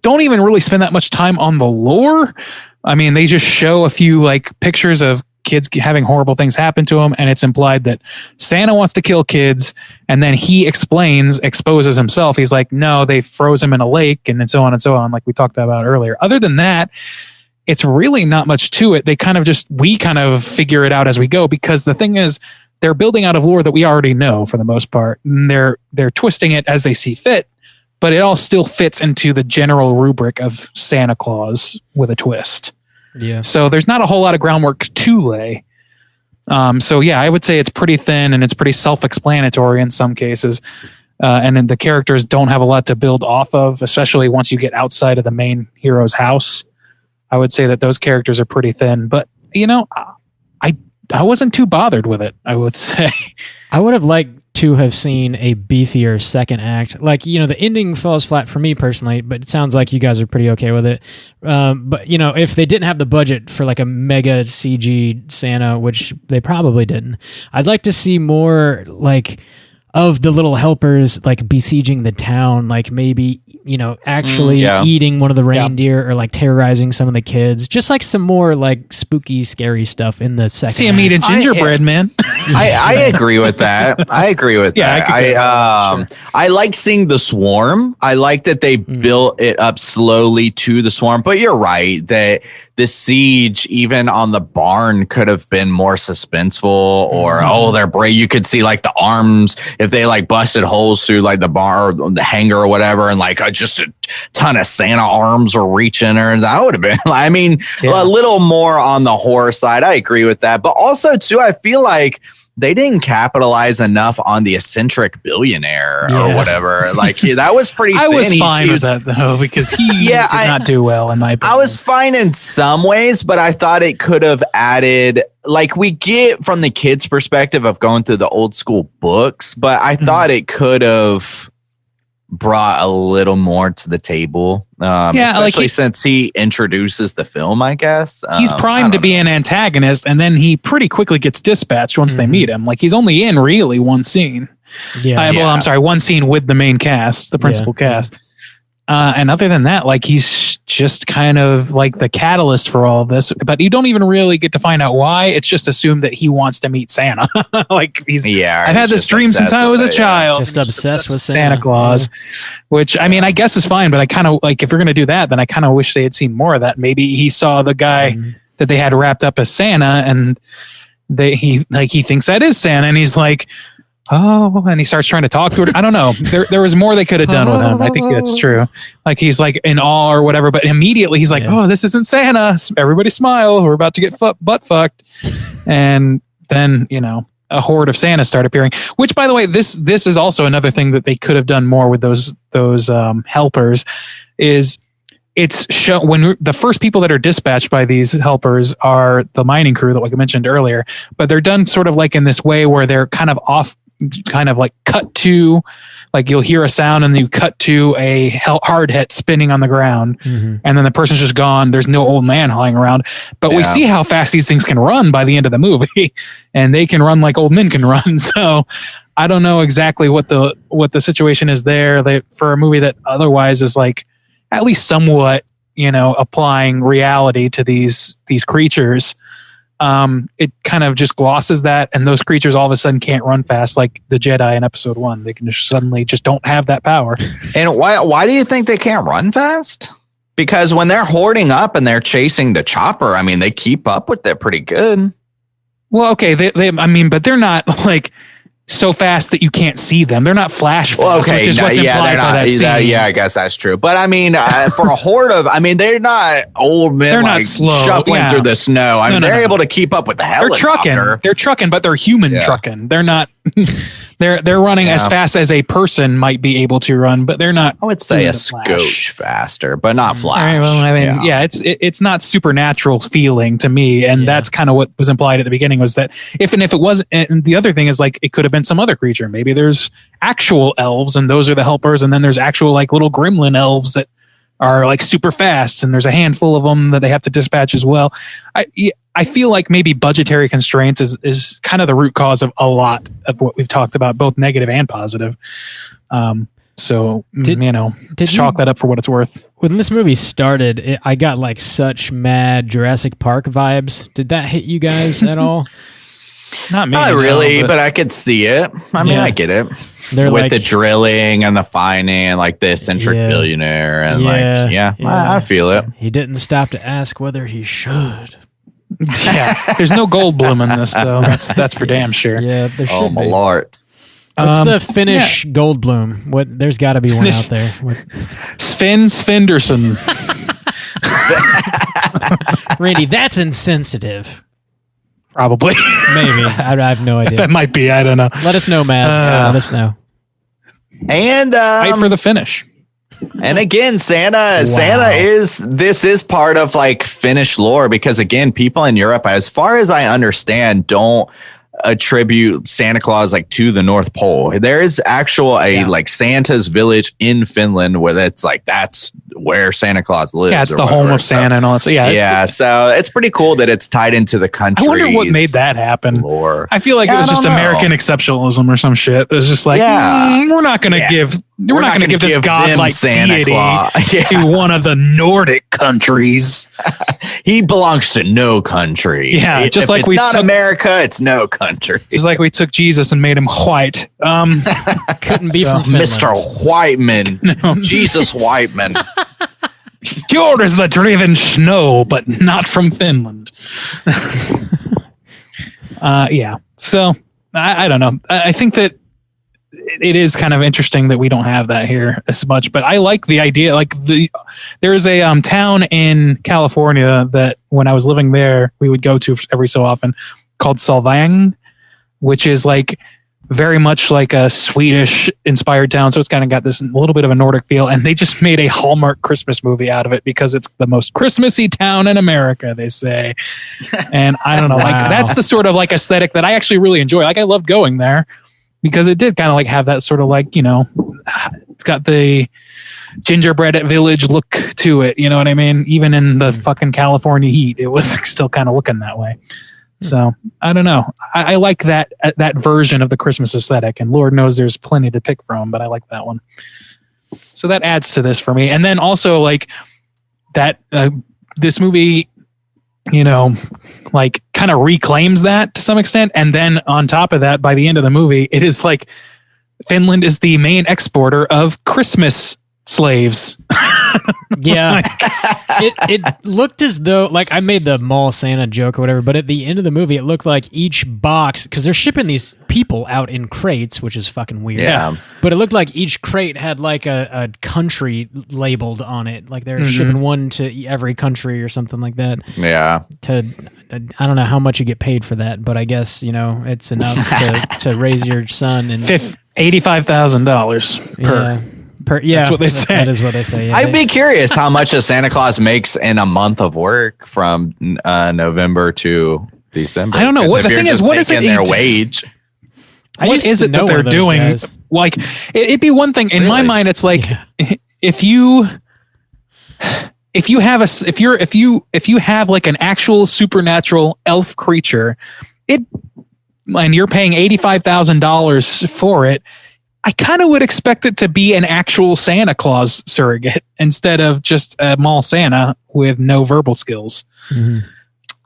even really spend that much time on the lore. I mean, they just show a few like pictures of kids having horrible things happen to them. And it's implied that Santa wants to kill kids. And then he exposes himself. He's like, no, they froze him in a lake and so on and so on. Like we talked about earlier. Other than that, it's really not much to it. We kind of figure it out as we go, because the thing is, they're building out of lore that we already know for the most part. And they're twisting it as they see fit, but it all still fits into the general rubric of Santa Claus with a twist. Yeah. So there's not a whole lot of groundwork to lay. So yeah, I would say it's pretty thin and it's pretty self-explanatory in some cases. And then the characters don't have a lot to build off of, especially once you get outside of the main hero's house. I would say that those characters are pretty thin, but I wasn't too bothered with it, I would say. I would have liked to have seen a beefier second act. Like, the ending falls flat for me personally, but it sounds like you guys are pretty okay with it. But, if they didn't have the budget for like a mega CG Santa, which they probably didn't, I'd like to see more like of the little helpers like besieging the town, like maybe actually eating one of the reindeer or like terrorizing some of the kids. Just like some more like spooky, scary stuff in the second. See him eating gingerbread, man. I agree with that. I like seeing the swarm. I like that they built it up slowly to the swarm. But you're right that the siege, even on the barn, could have been more suspenseful. Or they're brave. You could see like the arms if they like busted holes through like the bar, or the hanger or whatever, and like just a ton of Santa arms are reaching, or that would have been. I mean, a little more on the horror side. I agree with that, but also too, I feel like they didn't capitalize enough on the eccentric billionaire or whatever. Like that was pretty. I was fine with that though, because he did not do well in my opinion. I was fine in some ways, but I thought it could have added, like we get from the kids' perspective of going through the old school books, but I thought it could have brought a little more to the table. Especially since he introduces the film, I guess. He's primed to be an antagonist, and then he pretty quickly gets dispatched once they meet him. Like he's only in really one scene. I'm sorry, one scene with the main cast, the principal cast. And other than that, like he's just kind of like the catalyst for all of this, but you don't even really get to find out why. It's just assumed that he wants to meet Santa. Like I've had this dream since I was a child. Just obsessed with Santa Claus, which I mean, I guess is fine, but I kind of like, if you're going to do that, then I kind of wish they had seen more of that. Maybe he saw the guy that they had wrapped up as Santa, and he thinks that is Santa, and he's like, oh, and he starts trying to talk to her. I don't know. There was more they could have done with him. I think that's true. Like he's like in awe or whatever, but immediately he's like, oh, this isn't Santa. Everybody smile. We're about to get butt fucked. And then, a horde of Santas start appearing, which by the way, this is also another thing that they could have done more with those helpers is it's when the first people that are dispatched by these helpers are the mining crew that like I mentioned earlier, but they're done sort of like in this way where they're kind of off, kind of like cut to, like you'll hear a sound and you cut to a hard hit spinning on the ground, and then the person's just gone. There's no old man lying around, but we see how fast these things can run by the end of the movie, and they can run like old men can run. So I don't know exactly what the situation is there. For a movie that otherwise is like at least somewhat, applying reality to these creatures. It kind of just glosses that, and those creatures all of a sudden can't run fast like the Jedi in Episode 1. They can just suddenly just don't have that power. And why do you think they can't run fast? Because when they're hoarding up and they're chasing the chopper, I mean, they keep up with it pretty good. Well, okay, but they're not like so fast that you can't see them. They're not flash fast, which is what's implied by that scene. Yeah, I guess that's true. But I mean, for a horde of, they're not old men. They're not slow, shuffling through the snow. I mean, they're able to keep up with the helicopter. They're trucking, but they're human trucking. They're not. They're running as fast as a person might be able to run, but they're not. I would say a skosh faster, but not flash. Right, well, it's not supernatural feeling to me, and that's kind of what was implied at the beginning was that if it wasn't. And the other thing is like it could have been some other creature. Maybe there's actual elves, and those are the helpers, and then there's actual like little gremlin elves that are like super fast, and there's a handful of them that they have to dispatch as well. I feel like maybe budgetary constraints is kind of the root cause of a lot of what we've talked about, both negative and positive. Chalk that up for what it's worth. When this movie started, I got like such mad Jurassic Park vibes. Did that hit you guys at all? Not me. Not really, but I could see it. I mean, I get it. They're with the drilling and the finding and like the eccentric billionaire and I feel it. He didn't stop to ask whether he should. Yeah, there's no Goldblum in this though. That's for damn sure. Yeah, there should be. Oh my lord. What's the Finnish Goldblum? There's got to be one out there. Sven Svenderson. Randy, that's insensitive. Probably. Maybe. I have no idea. That might be. I don't know. Let us know, Matt. Let us know. And fight for the finish. And again, Santa is part of like Finnish lore, because again, people in Europe, as far as I understand, don't attribute Santa Claus like to the North Pole. There is like Santa's village in Finland where that's where Santa Claus lives. Yeah, it's the home of Santa and all that. So so it's pretty cool that it's tied into the country. I wonder what made that happen. Lore. I feel like it was just American exceptionalism or some shit. It was just like, we're not going to give this godlike Santa deity Claus to one of the Nordic countries. He belongs to no country. Yeah, just like it's not America, it's no country. Just like we took Jesus and made him white. Couldn't be from Finland. Mr. Whiteman. No. Jesus Whiteman. Yours the driven snow, but not from Finland. Yeah. So I don't know. I think that it is kind of interesting that we don't have that here as much, but I like the idea. Like there's a town in California that when I was living there, we would go to every so often called Solvang, which is like very much like a Swedish inspired town. So it's kind of got this little bit of a Nordic feel, and they just made a Hallmark Christmas movie out of it because it's the most Christmassy town in America, they say. And I don't know, like that's the sort of like aesthetic that I actually really enjoy. Like I loved going there because it did kind of like have that sort of like, it's got the gingerbread at village look to it. You know what I mean? Even in the fucking California heat, it was still kind of looking that way. So I don't know. I like that version of the Christmas aesthetic, and Lord knows there's plenty to pick from, but I like that one. So that adds to this for me. And then also like that, this movie, like kind of reclaims that to some extent. And then on top of that, by the end of the movie, it is like Finland is the main exporter of Christmas slaves. Yeah. It looked as though, like, I made the mall Santa joke or whatever, but at the end of the movie, it looked like each box, because they're shipping these people out in crates, which is fucking weird. Yeah. But it looked like each crate had like a country labeled on it. Like they're shipping one to every country or something like that. Yeah. I don't know how much you get paid for that, but I guess, it's enough to raise your son. And $85,000 per. Yeah, that's what they say. That is what they say. Yeah, I'd be curious how much a Santa Claus makes in a month of work from November to December. I don't know. What the thing is, what is it? Their wage. What is it that they're doing? Guys. Like, it'd be one thing in my mind. It's like if you have like an actual supernatural elf creature, and you're paying $85,000 for it. I kind of would expect it to be an actual Santa Claus surrogate instead of just a mall Santa with no verbal skills. Mm-hmm.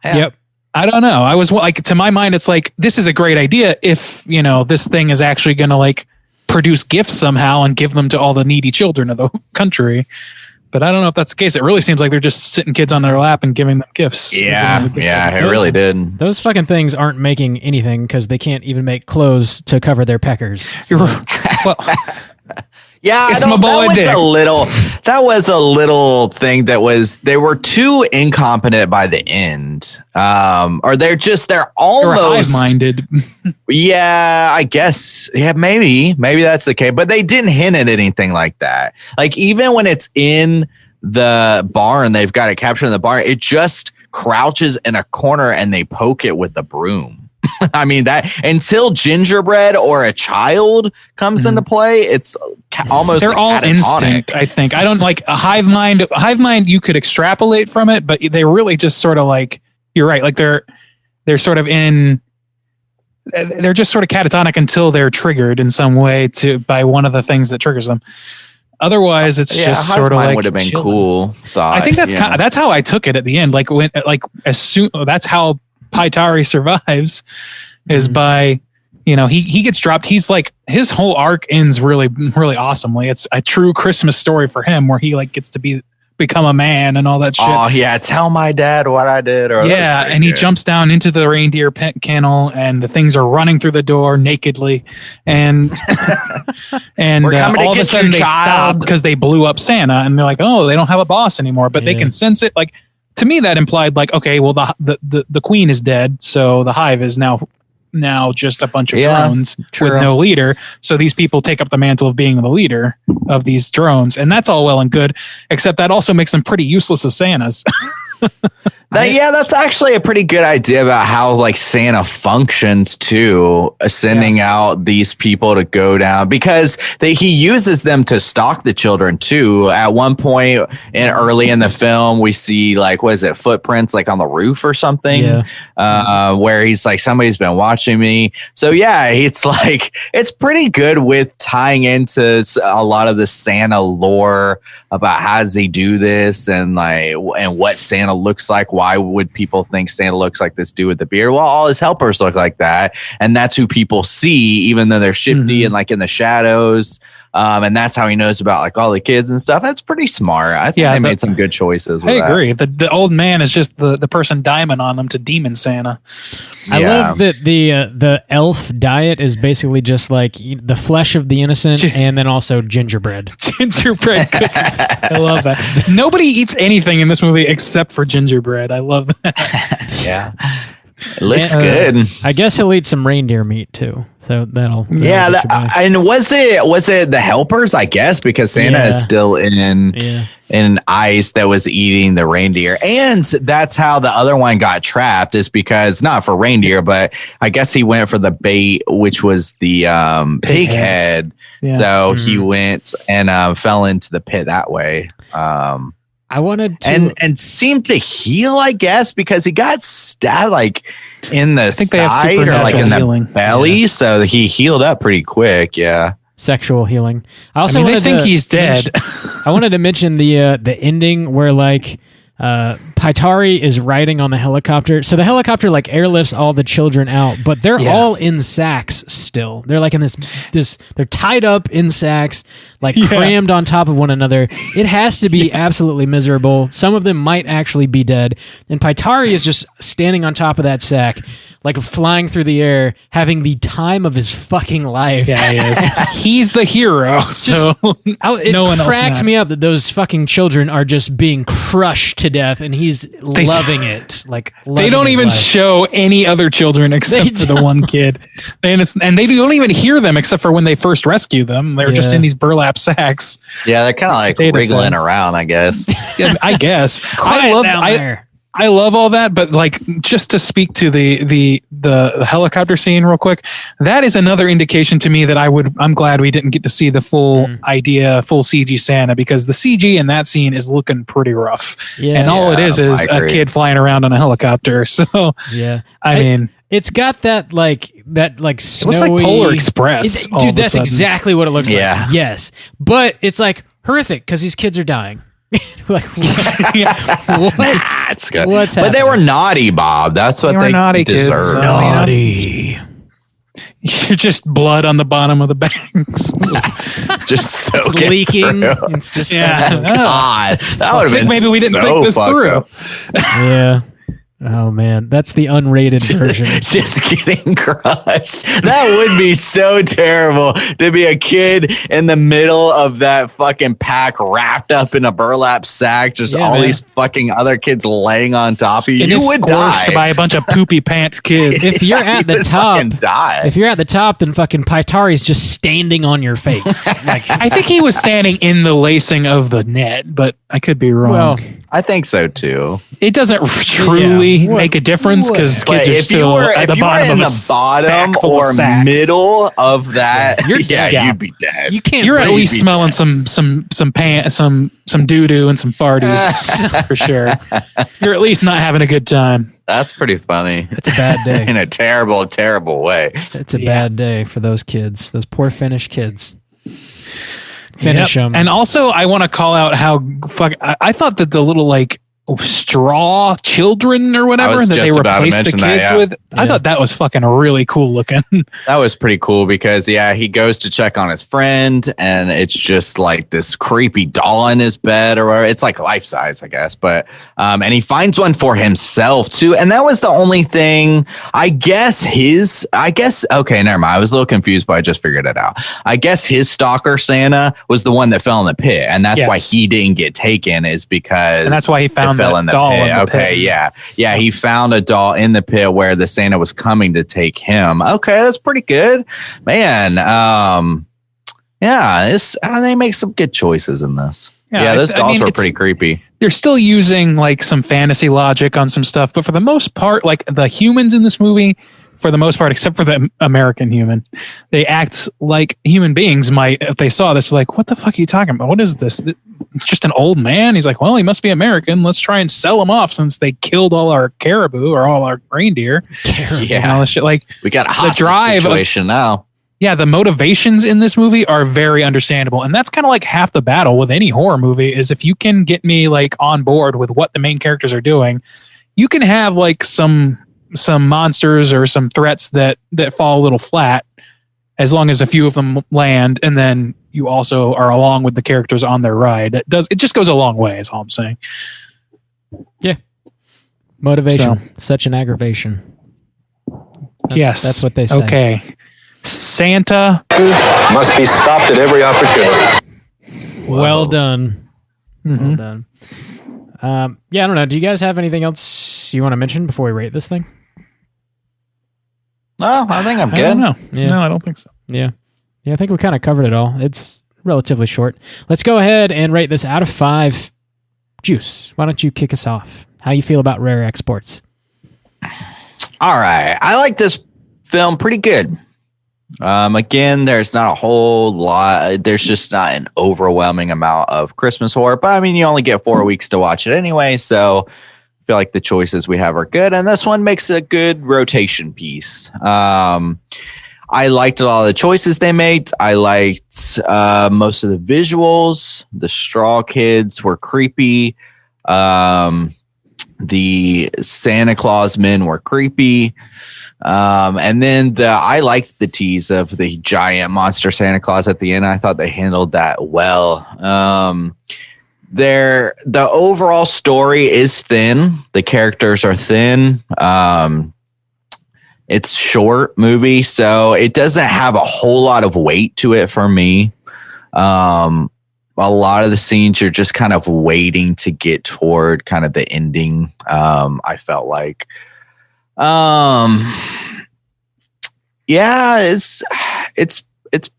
Yeah. Yep. I don't know. I was like, to my mind, it's like, this is a great idea if, this thing is actually going to like produce gifts somehow and give them to all the needy children of the country. But I don't know if that's the case. It really seems like they're just sitting kids on their lap and giving them gifts. Yeah, it really did. Those fucking things aren't making anything because they can't even make clothes to cover their peckers. So. Well, yeah, it's my boy Dick. That was a little thing they were too incompetent by the end. Or they're almost hive-minded. Yeah, I guess. Yeah, maybe that's the case. But they didn't hint at anything like that. Like even when it's in the barn, they've got it captured in the barn. It just crouches in a corner and they poke it with the broom. I mean, that until gingerbread or a child comes into play, it's almost they're all instinct. I think I don't like a hive mind. Hive mind you could extrapolate from it, but they really just sort of like, you're right. Like they're sort of they're just sort of catatonic until they're triggered in some way by one of the things that triggers them. Otherwise, it's just sort of like would have been cool. I think that's how I took it at the end. Like that's how Paitari survives is by, he gets dropped. He's like, his whole arc ends really, really awesomely. It's a true Christmas story for him where he like gets to become a man and all that shit. Oh yeah. Tell my dad what I did. And he jumps down into the reindeer kennel and the things are running through the door nakedly. And, all of a sudden they stop because they blew up Santa and they're like, oh, they don't have a boss anymore, but they can sense it. Like, to me, that implied like, okay, well, the queen is dead, so the hive is now just a bunch of drones with no leader. So these people take up the mantle of being the leader of these drones, and that's all well and good, except that also makes them pretty useless as Santas. That's actually a pretty good idea about how like Santa functions too, sending out these people to go down because he uses them to stalk the children too. At one point early in the film, we see like, what is it, footprints like on the roof or something, where he's like, somebody's been watching me. So yeah, it's like, it's pretty good with tying into a lot of the Santa lore about how does he do this and what Santa looks like. Why would people think Santa looks like this dude with the beard? Well, all his helpers look like that. And that's who people see, even though they're shifty and like in the shadows. And that's how he knows about like all the kids and stuff. That's pretty smart. I think they made some good choices. I agree. The old man is just the person diamond on them to Demon Santa. I love that the elf diet is basically just like the flesh of the innocent and then also gingerbread. Gingerbread cookies. I love that. Nobody eats anything in this movie except for gingerbread. I love that. Yeah. It looks good. I guess he'll eat some reindeer meat too. So that'll and was it the helpers, I guess, because Santa is still in ice that was eating the reindeer. And that's how the other one got trapped, is because not for reindeer, but I guess he went for the bait, which was the pig head. Yeah. So he went and fell into the pit that way. I wanted to and seemed to heal, I guess, because he got stabbed like in the side or like in the belly. Yeah. So he healed up pretty quick. Yeah. Sexual healing. I think he's dead. I wanted to mention the ending where like Paitari is riding on the helicopter. So the helicopter like airlifts all the children out, but they're all in sacks still. They're like in this they're tied up in sacks, like crammed on top of one another. It has to be absolutely miserable. Some of them might actually be dead. And Paitari is just standing on top of that sack, like flying through the air, having the time of his fucking life. Yeah, he is. He's the hero. So no one else cracked me up that those fuking children are just being crushed to death, and he's loving it. Like they don't even show any other children except for the one kid, and they don't even hear them except for when they first rescue them. They're just in these burlap sacks. Yeah, they're kind of like wriggling around, I guess. Yeah, I guess. I love all that, but like just to speak to the helicopter scene real quick, that is another indication to me that I'm glad we didn't get to see the full full CG Santa, because the CG in that scene is looking pretty rough. Yeah, and all it is a kid flying around on a helicopter. So yeah, I mean, it's got that like snowy. It looks like Polar Express. Dude, that's exactly what it looks like. Yes, but it's like horrific because these kids are dying. Like what? That's good. What's happening? But they were naughty, Bob. That's what they naughty deserve. Kids, so, naughty. You're just blood on the bottom of the bags. Just so leaking. It's just God. That would have been maybe we didn't think this through. Yeah. Oh man, that's the unrated version. Just getting crushed. That would be so terrible to be a kid in the middle of that fucking pack wrapped up in a burlap sack, just these fucking other kids laying on top of you. And you would die by a bunch of poopy pants kids. If you're at the top, then fucking Paitari's just standing on your face. Like I think he was standing in the lacing of the net, but I could be wrong. Well, I think so too. It doesn't truly make a difference because kids are still at the bottom of the bottom or middle of that. You'd be dead. You can't. You're at least smelling some doo doo and some farties for sure. You're at least not having a good time. That's pretty funny. It's a bad day in a terrible, terrible way. It's a bad day for those kids. Those poor Finnish kids. Finish them. And also, I want to call out how I thought that the little like straw children or whatever that they replaced the kids with. I thought that was fucking really cool looking. That was pretty cool because he goes to check on his friend and it's just like this creepy doll in his bed or whatever. It's like life size, I guess. But and he finds one for himself too. And that was the only thing. Okay, never mind. I was a little confused, but I just figured it out. I guess his stalker Santa was the one that fell in the pit, and that's why he didn't get taken. Is because and that's why he found fell in the doll pit. In the okay, pit. He found a doll in the pit where the Santa was coming to take him. Okay, that's pretty good, man. They make some good choices in this. Those dolls were pretty creepy. They're still using like some fantasy logic on some stuff, but for the most part, like the humans in this movie, for the most part, except for the American human, they act like human beings might if they saw this. Like, what the fuck are you talking about? What is this? Just an old man? He's like, well, he must be American. Let's try and sell him off since they killed all our caribou or all our reindeer. And all this shit. Like, we got a hostage situation now. Yeah, the motivations in this movie are very understandable. And that's kind of like half the battle with any horror movie is if you can get me like on board with what the main characters are doing, you can have like some monsters or some threats that fall a little flat as long as a few of them land, and then you also are along with the characters on their ride. It just goes a long way, is all I'm saying. Yeah. Motivation. Such an aggravation. Yes. That's what they say. Okay. Santa must be stopped at every opportunity. Well done. Mm-hmm. Well done. Yeah, I don't know. Do you guys have anything else you want to mention before we rate this thing? No, I think I'm I good. don't know. Yeah. No, I don't think so. Yeah. Yeah, I think we kind of covered it all. It's relatively short. Let's go ahead and rate this out of 5. Juice, why don't you kick us off? How you feel about Rare Exports? All right. I like this film pretty good. Again, there's not a whole lot. There's just not an overwhelming amount of Christmas horror. But I mean, you only get 4 weeks to watch it anyway. So I feel like the choices we have are good. And this one makes a good rotation piece. I liked a lot of the choices they made. I liked most of the visuals. The Straw Kids were creepy. The Santa Claus men were creepy. And then I liked the tease of the giant monster Santa Claus at the end. I thought they handled that well. The overall story is thin. The characters are thin. It's short movie, so it doesn't have a whole lot of weight to it for me. A lot of the scenes you're just kind of waiting to get toward kind of the ending. I felt like, yeah, it's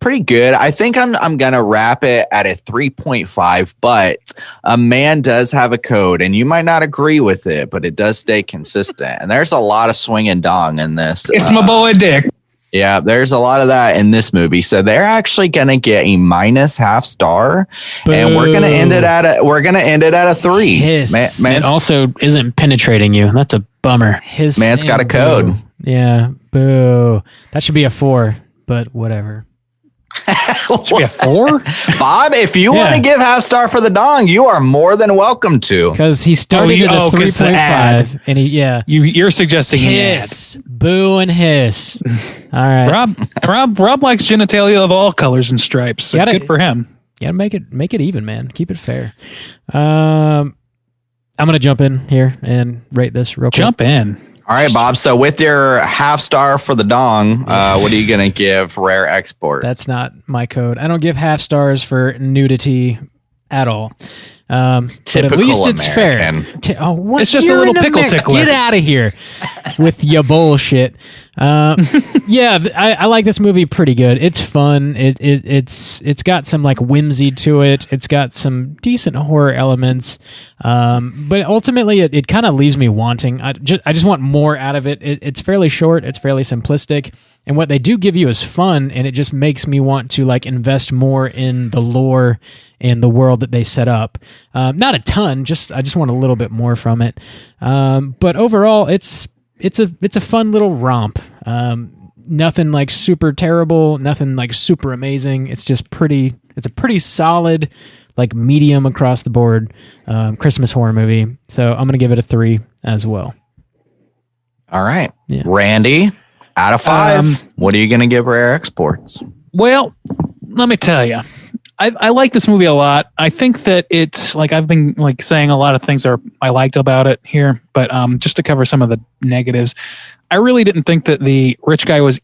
pretty good. I think I'm gonna wrap it at a 3.5, but a man does have a code, and you might not agree with it, but it does stay consistent. And there's a lot of swinging dong in this. It's my boy Dick. Yeah, there's a lot of that in this movie. So they're actually gonna get a -0.5 star, and we're gonna end it at a 3. His. Man, It also isn't penetrating you. That's a bummer. man's got a code. Yeah, boo. That should be a 4, but whatever. Should be a 4? Bob, if you want to give half star for the dong, you are more than welcome to. Because he started at a 'cause the 3.5, ad. and yeah. You're suggesting Hiss, boo, and hiss. All right, Rob likes genitalia of all colors and stripes. So good for him. Yeah, make it even, man. Keep it fair. I'm gonna jump in here and rate this real quick. Jump in. All right, Bob. So with your half star for the dong, what are you going to give Rare Export? That's not my code. I don't give half stars for nudity at all. But Typical at least it's American. fair. What? It's just a You're little an pickle tickler. Get out of here with your bullshit. Yeah, I like this movie pretty good. It's fun. It's got some like whimsy to it. It's got some decent horror elements. But ultimately, it kind of leaves me wanting. I just want more out of it. It's fairly short. It's fairly simplistic. And what they do give you is fun, and it just makes me want to like invest more in the lore and the world that they set up. Not a ton, I just want a little bit more from it. But overall, it's a fun little romp. Nothing like super terrible, nothing like super amazing. It's just it's a pretty solid, like medium across the board Christmas horror movie. So I'm gonna give it a 3 as well. All right. Yeah. Randy, out of 5, what are you going to give Rare Exports? Well, let me tell you, I like this movie a lot. I think that it's like I've been like saying a lot of things I liked about it here, but just to cover some of the negatives, I really didn't think that the rich guy was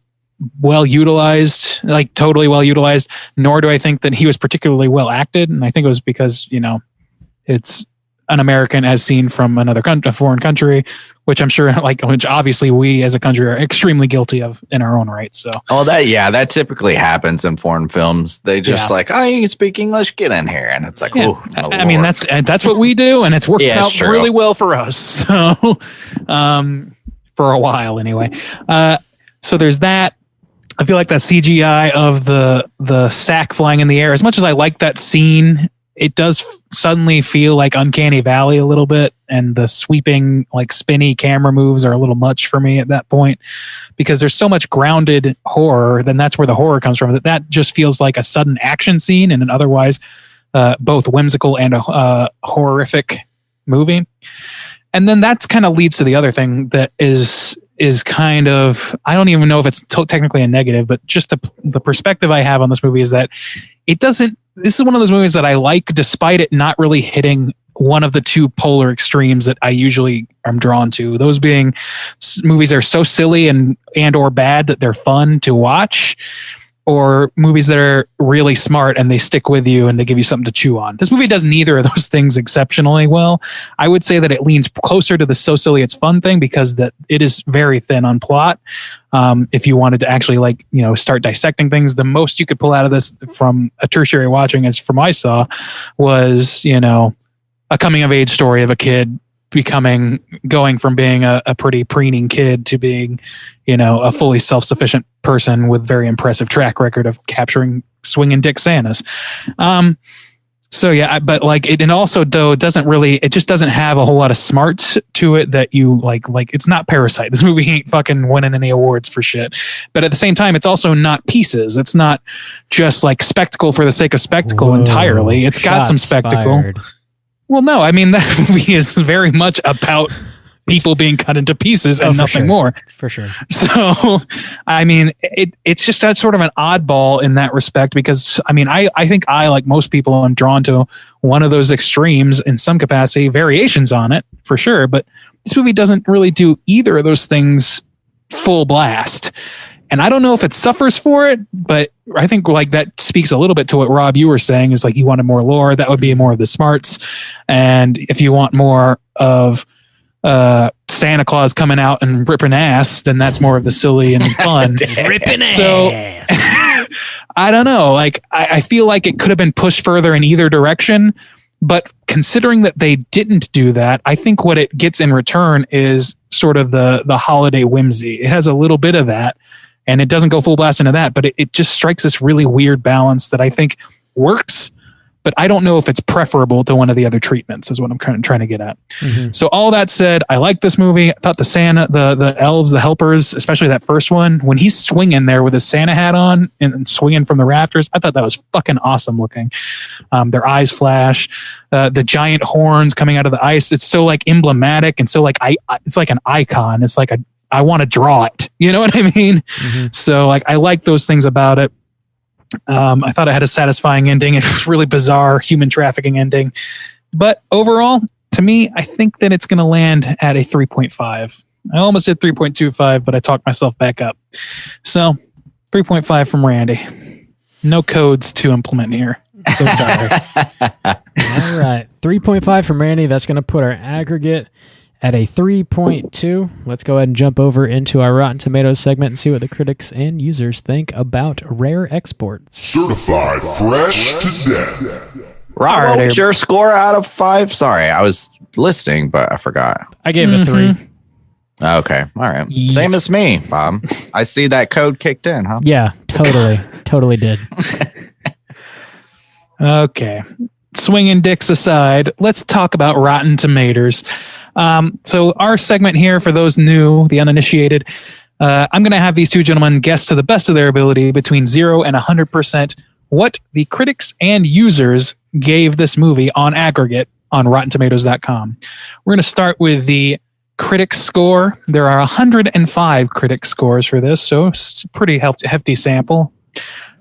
well utilized, like totally well utilized, nor do I think that he was particularly well acted. And I think it was because, it's an American as seen from another country, a foreign country, which I'm sure which obviously we as a country are extremely guilty of in our own right. So, that typically happens in foreign films. They just you can speak English, get in here. And it's like, yeah. I mean, that's what we do. And it's worked out really well for us. So, for a while anyway. So there's that. I feel like that CGI of the sack flying in the air, as much as I like that scene, it does suddenly feel like Uncanny Valley a little bit, and the sweeping, like spinny camera moves are a little much for me at that point, because there's so much grounded horror. Then that's where the horror comes from. That just feels like a sudden action scene in an otherwise both whimsical and a horrific movie. And then that's kind of leads to the other thing that is is kind of, I don't even know if it's technically a negative, but just the perspective I have on this movie is that this is one of those movies that I like despite it not really hitting one of the two polar extremes that I usually am drawn to. Those being movies that are so silly and or bad that they're fun to watch, or movies that are really smart and they stick with you and they give you something to chew on. This movie does neither of those things exceptionally well. I would say that it leans closer to the so silly it's fun thing because that it is very thin on plot. If you wanted to actually start dissecting things, the most you could pull out of this from a tertiary watching, as from I saw, was, a coming of age story of a kid going from being a pretty preening kid to being, a fully self-sufficient person with very impressive track record of capturing swinging dick Santas. So yeah, but it also though it just doesn't have a whole lot of smarts to it that you like it's not Parasite. This movie ain't fucking winning any awards for shit. But at the same time, it's also not pieces. It's not just like spectacle for the sake of spectacle entirely. It's got some spectacle. Fired. Well, no, I mean, that movie is very much about people being cut into pieces and nothing more. For sure. So, I mean, it's just that sort of an oddball in that respect because, I mean, I think I, like most people, am drawn to one of those extremes in some capacity, variations on it, for sure. But this movie doesn't really do either of those things full blast. And I don't know if it suffers for it, but I think that speaks a little bit to what Rob, you were saying, is you wanted more lore. That would be more of the smarts. And if you want more of Santa Claus coming out and ripping ass, then that's more of the silly and fun. Ripping ass. So I don't know. I feel like it could have been pushed further in either direction. But considering that they didn't do that, I think what it gets in return is sort of the holiday whimsy. It has a little bit of that. And it doesn't go full blast into that, but it just strikes this really weird balance that I think works, but I don't know if it's preferable to one of the other treatments is what I'm kind of trying to get at. Mm-hmm. So all that said, I like this movie. I thought the elves, the helpers, especially that first one, when he's swinging there with his Santa hat on and swinging from the rafters, I thought that was fucking awesome looking. Their eyes flash, the giant horns coming out of the ice. It's so emblematic and so it's like an icon. It's like I want to draw it. You know what I mean? Mm-hmm. So I like those things about it. I thought it had a satisfying ending. It was really bizarre human trafficking ending. But overall, to me, I think that it's going to land at a 3.5. I almost said 3.25, but I talked myself back up. So 3.5 from Randy. No codes to implement here. So sorry. All right. 3.5 from Randy. That's going to put our aggregate at a 3.2. Let's go ahead and jump over into our Rotten Tomatoes segment and see what the critics and users think about Rare Exports. Certified fresh to death. Rob, what was your score out of 5? Sorry, I was listening, but I forgot. I gave it a 3. Okay, all right. Yeah. Same as me, Bob. I see that code kicked in, huh? Yeah, totally. Totally did. Okay. Swinging dicks aside, let's talk about Rotten Tomatoes. So our segment here, for those new, the uninitiated, I'm going to have these two gentlemen guess to the best of their ability between 0 and 100% what the critics and users gave this movie on aggregate on RottenTomatoes.com. We're going to start with the critic score. There are 105 critic scores for this, so it's a pretty hefty sample.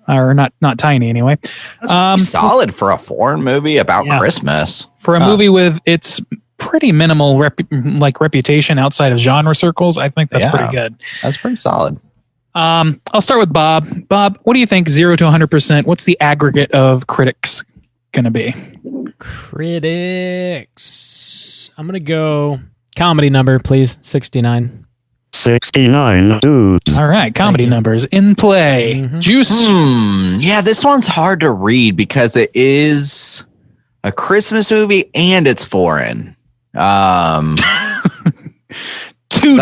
Or not tiny anyway. That's solid for a foreign movie about Christmas. For a movie with its pretty minimal reputation outside of genre circles, I think that's pretty good. That's pretty solid. I'll start with Bob. Bob, what do you think 0 to 100%? What's the aggregate of critics going to be? Critics. I'm going to go comedy number, please. 69. 69 dudes. All right, comedy numbers in play. Mm-hmm. Juice. Yeah, this one's hard to read because it is a Christmas movie and it's foreign. 2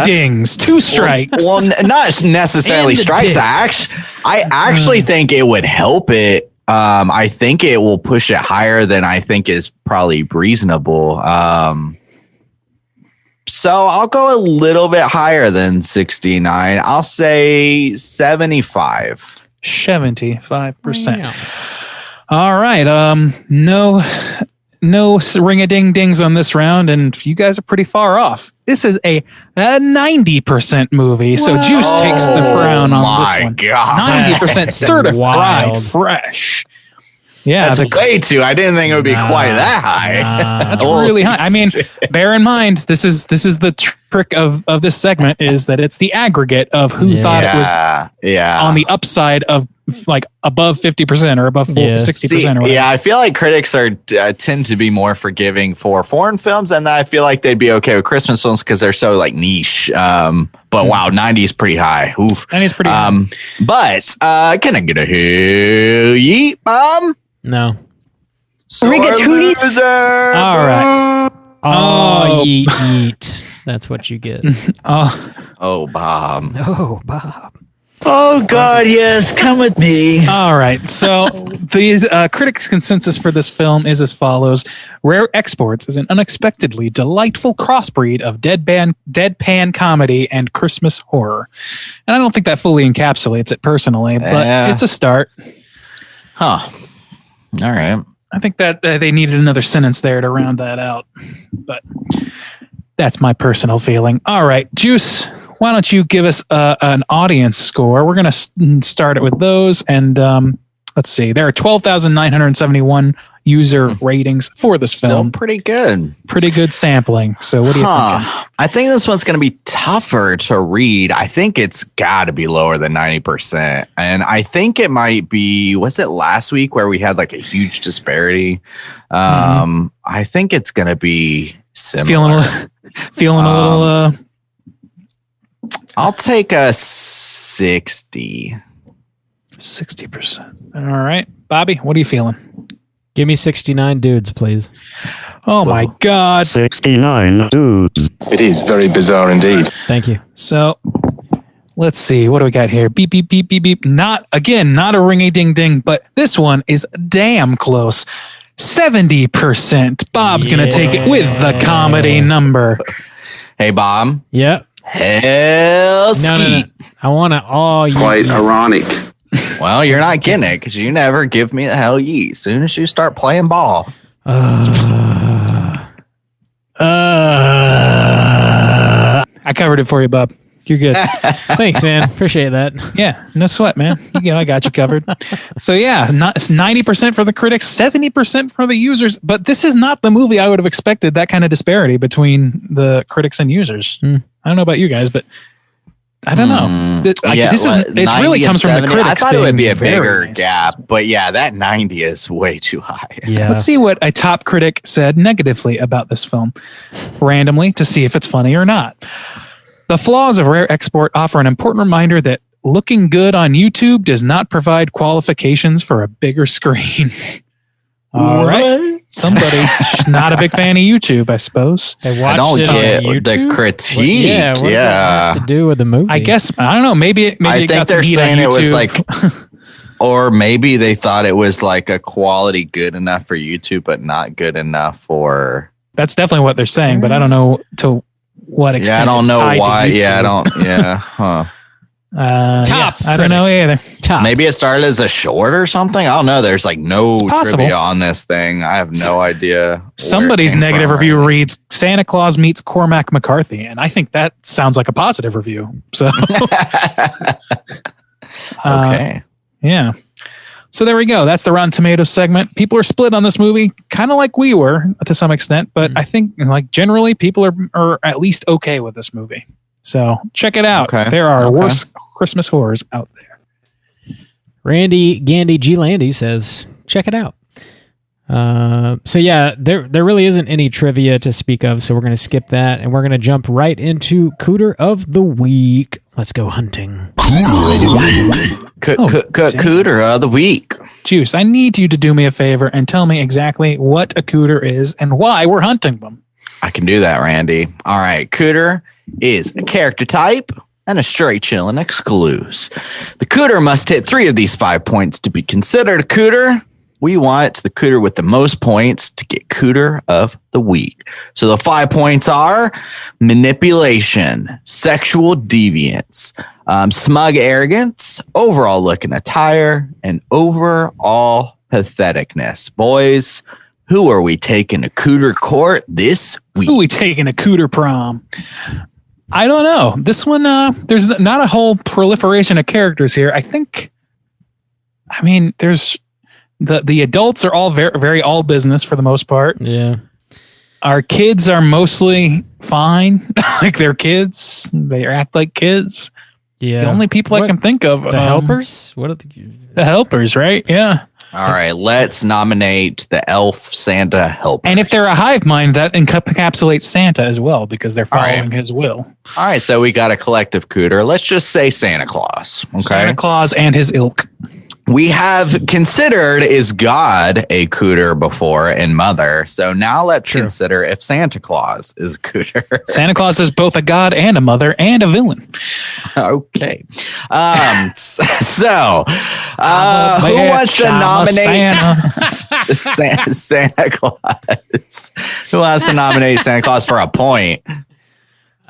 dings, 2 strikes. Well, not necessarily strikes. I actually think it would help it. I think it will push it higher than I think is probably reasonable. So I'll go a little bit higher than 69. I'll say 75. 75%. All right. No no ring-a-ding-dings on this round, and you guys are pretty far off. This is a 90% movie, so Juice takes the crown on this one. God. 90% certified Wild. fresh. Yeah, That's way too. I didn't think it would be quite that high. that's really high. I mean, bear in mind, this is the trick of this segment is that it's the aggregate of who thought it was on the upside of like above 50% or above 60% or whatever. I feel like critics are tend to be more forgiving for foreign films, and I feel like they'd be okay with Christmas films because they're so like niche. But wow, 90 is pretty high. Oof. 90 is pretty high. But can I get a hell yeet, Mom? No. Rigatoni. Loser. All right. Oh, yeet. That's what you get. Oh, Bob. Oh, Bob. Oh, God, yes. Come with me. All right. So the critics' consensus for this film is as follows. Rare Exports is an unexpectedly delightful crossbreed of deadpan comedy and Christmas horror. And I don't think that fully encapsulates it personally, but it's a start. Huh. All right. I think that they needed another sentence there to round that out, but that's my personal feeling. All right, Juice, why don't you give us an audience score? We're going to start it with those, and let's see. There are 12,971 user ratings for this film. Still pretty good. Pretty good sampling. So what do you think? I think this one's going to be tougher to read. I think it's got to be lower than 90%. And I think it might be, was it last week where we had like a huge disparity? I think it's going to be similar. Feeling a little... I'll take a 60. 60%. All right. Bobby, what are you feeling? Give me 69 dudes, please. Oh my God. 69 dudes. It is very bizarre indeed. Thank you. So let's see. What do we got here? Beep, beep, beep, beep, beep. Not a ring-a-ding-ding, but this one is damn close. 70%. Bob's going to take it with the comedy number. Hey, Bob. Yep. Hell skeet. No. I want to all you. Quite ironic. Well, you're not getting it because you never give me the hell yeet. As soon as you start playing ball. I covered it for you, Bob. You're good. Thanks, man. Appreciate that. Yeah, no sweat, man. I got you covered. So yeah, it's 90% for the critics, 70% for the users. But this is not the movie I would have expected that kind of disparity between the critics and users. I don't know about you guys, but I don't know. It really comes from the critics. I thought it would be a bigger nice. gap, but yeah, that 90 is way too high. Yeah. Let's see what a top critic said negatively about this film, randomly, to see if it's funny or not. The flaws of Rare Export offer an important reminder that looking good on YouTube does not provide qualifications for a bigger screen. All right. Somebody not a big fan of YouTube, I suppose. I don't get the critique. What does that have to do with the movie? I guess, I don't know. Maybe I think they're saying it was like, or maybe they thought it was like a quality good enough for YouTube, but not good enough for. That's definitely what they're saying, but I don't know to what extent. Yeah, I don't know why. Yeah, I don't. Yeah. Huh. I don't know either. Maybe it started as a short or something. I don't know. There's like no trivia on this thing. I have no idea. Somebody's negative review reads Santa Claus meets Cormac McCarthy, and I think that sounds like a positive review. So, okay, yeah. So there we go. That's the Rotten Tomatoes segment. People are split on this movie, kind of like we were to some extent, but I think like generally people are at least okay with this movie. So check it out. Okay. There are worse Christmas horrors out there. Randy Gandy G. Landy says, check it out. So yeah, there really isn't any trivia to speak of, so we're going to skip that, and we're going to jump right into Cooter of the Week. Let's go hunting. Cooter of the Week. Cooter of the Week. Juice, I need you to do me a favor and tell me exactly what a cooter is and why we're hunting them. I can do that, Randy. All right. Cooter is a character type and a straight chillin' excluse. The cooter must hit 3 of these 5 points to be considered a cooter. We want the cooter with the most points to get Cooter of the Week. So the 5 points are manipulation, sexual deviance, smug arrogance, overall look and attire, and overall patheticness. Boys, Who are we taking to Cooter Court this week? Who are we taking to Cooter prom? I don't know. This one, there's not a whole proliferation of characters here. There's the adults are all very, very all business for the most part. Yeah. Our kids are mostly fine. Like they're kids. They act like kids. Yeah. The only people I can think of. The helpers? What are the helpers, right? Yeah. All right, let's nominate the elf Santa helper. And if they're a hive mind, that encapsulates Santa as well because they're following his will. All right, so we got a collective Cooter. Let's just say Santa Claus. Okay. Santa Claus and his ilk. We have considered is God a Cooter before in Mother. So now let's consider if Santa Claus is a Cooter. Santa Claus is both a god and a mother and a villain. Okay. Who wants to nominate Santa Claus? Who wants to nominate Santa Claus for a point?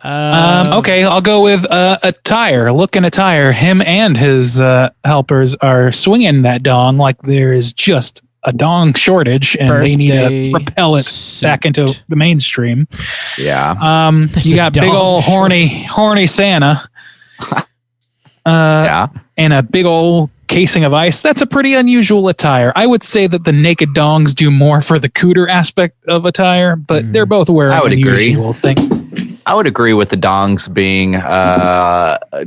Okay, I'll go with attire. Look in attire. Him and his helpers are swinging that dong like there is just a dong shortage, and they need to propel it back into the mainstream. Yeah. You got big old horny Santa. And a big old casing of ice. That's a pretty unusual attire. I would say that the naked dongs do more for the Cooter aspect of attire, but they're both wearing unusual things. I would agree with the dongs being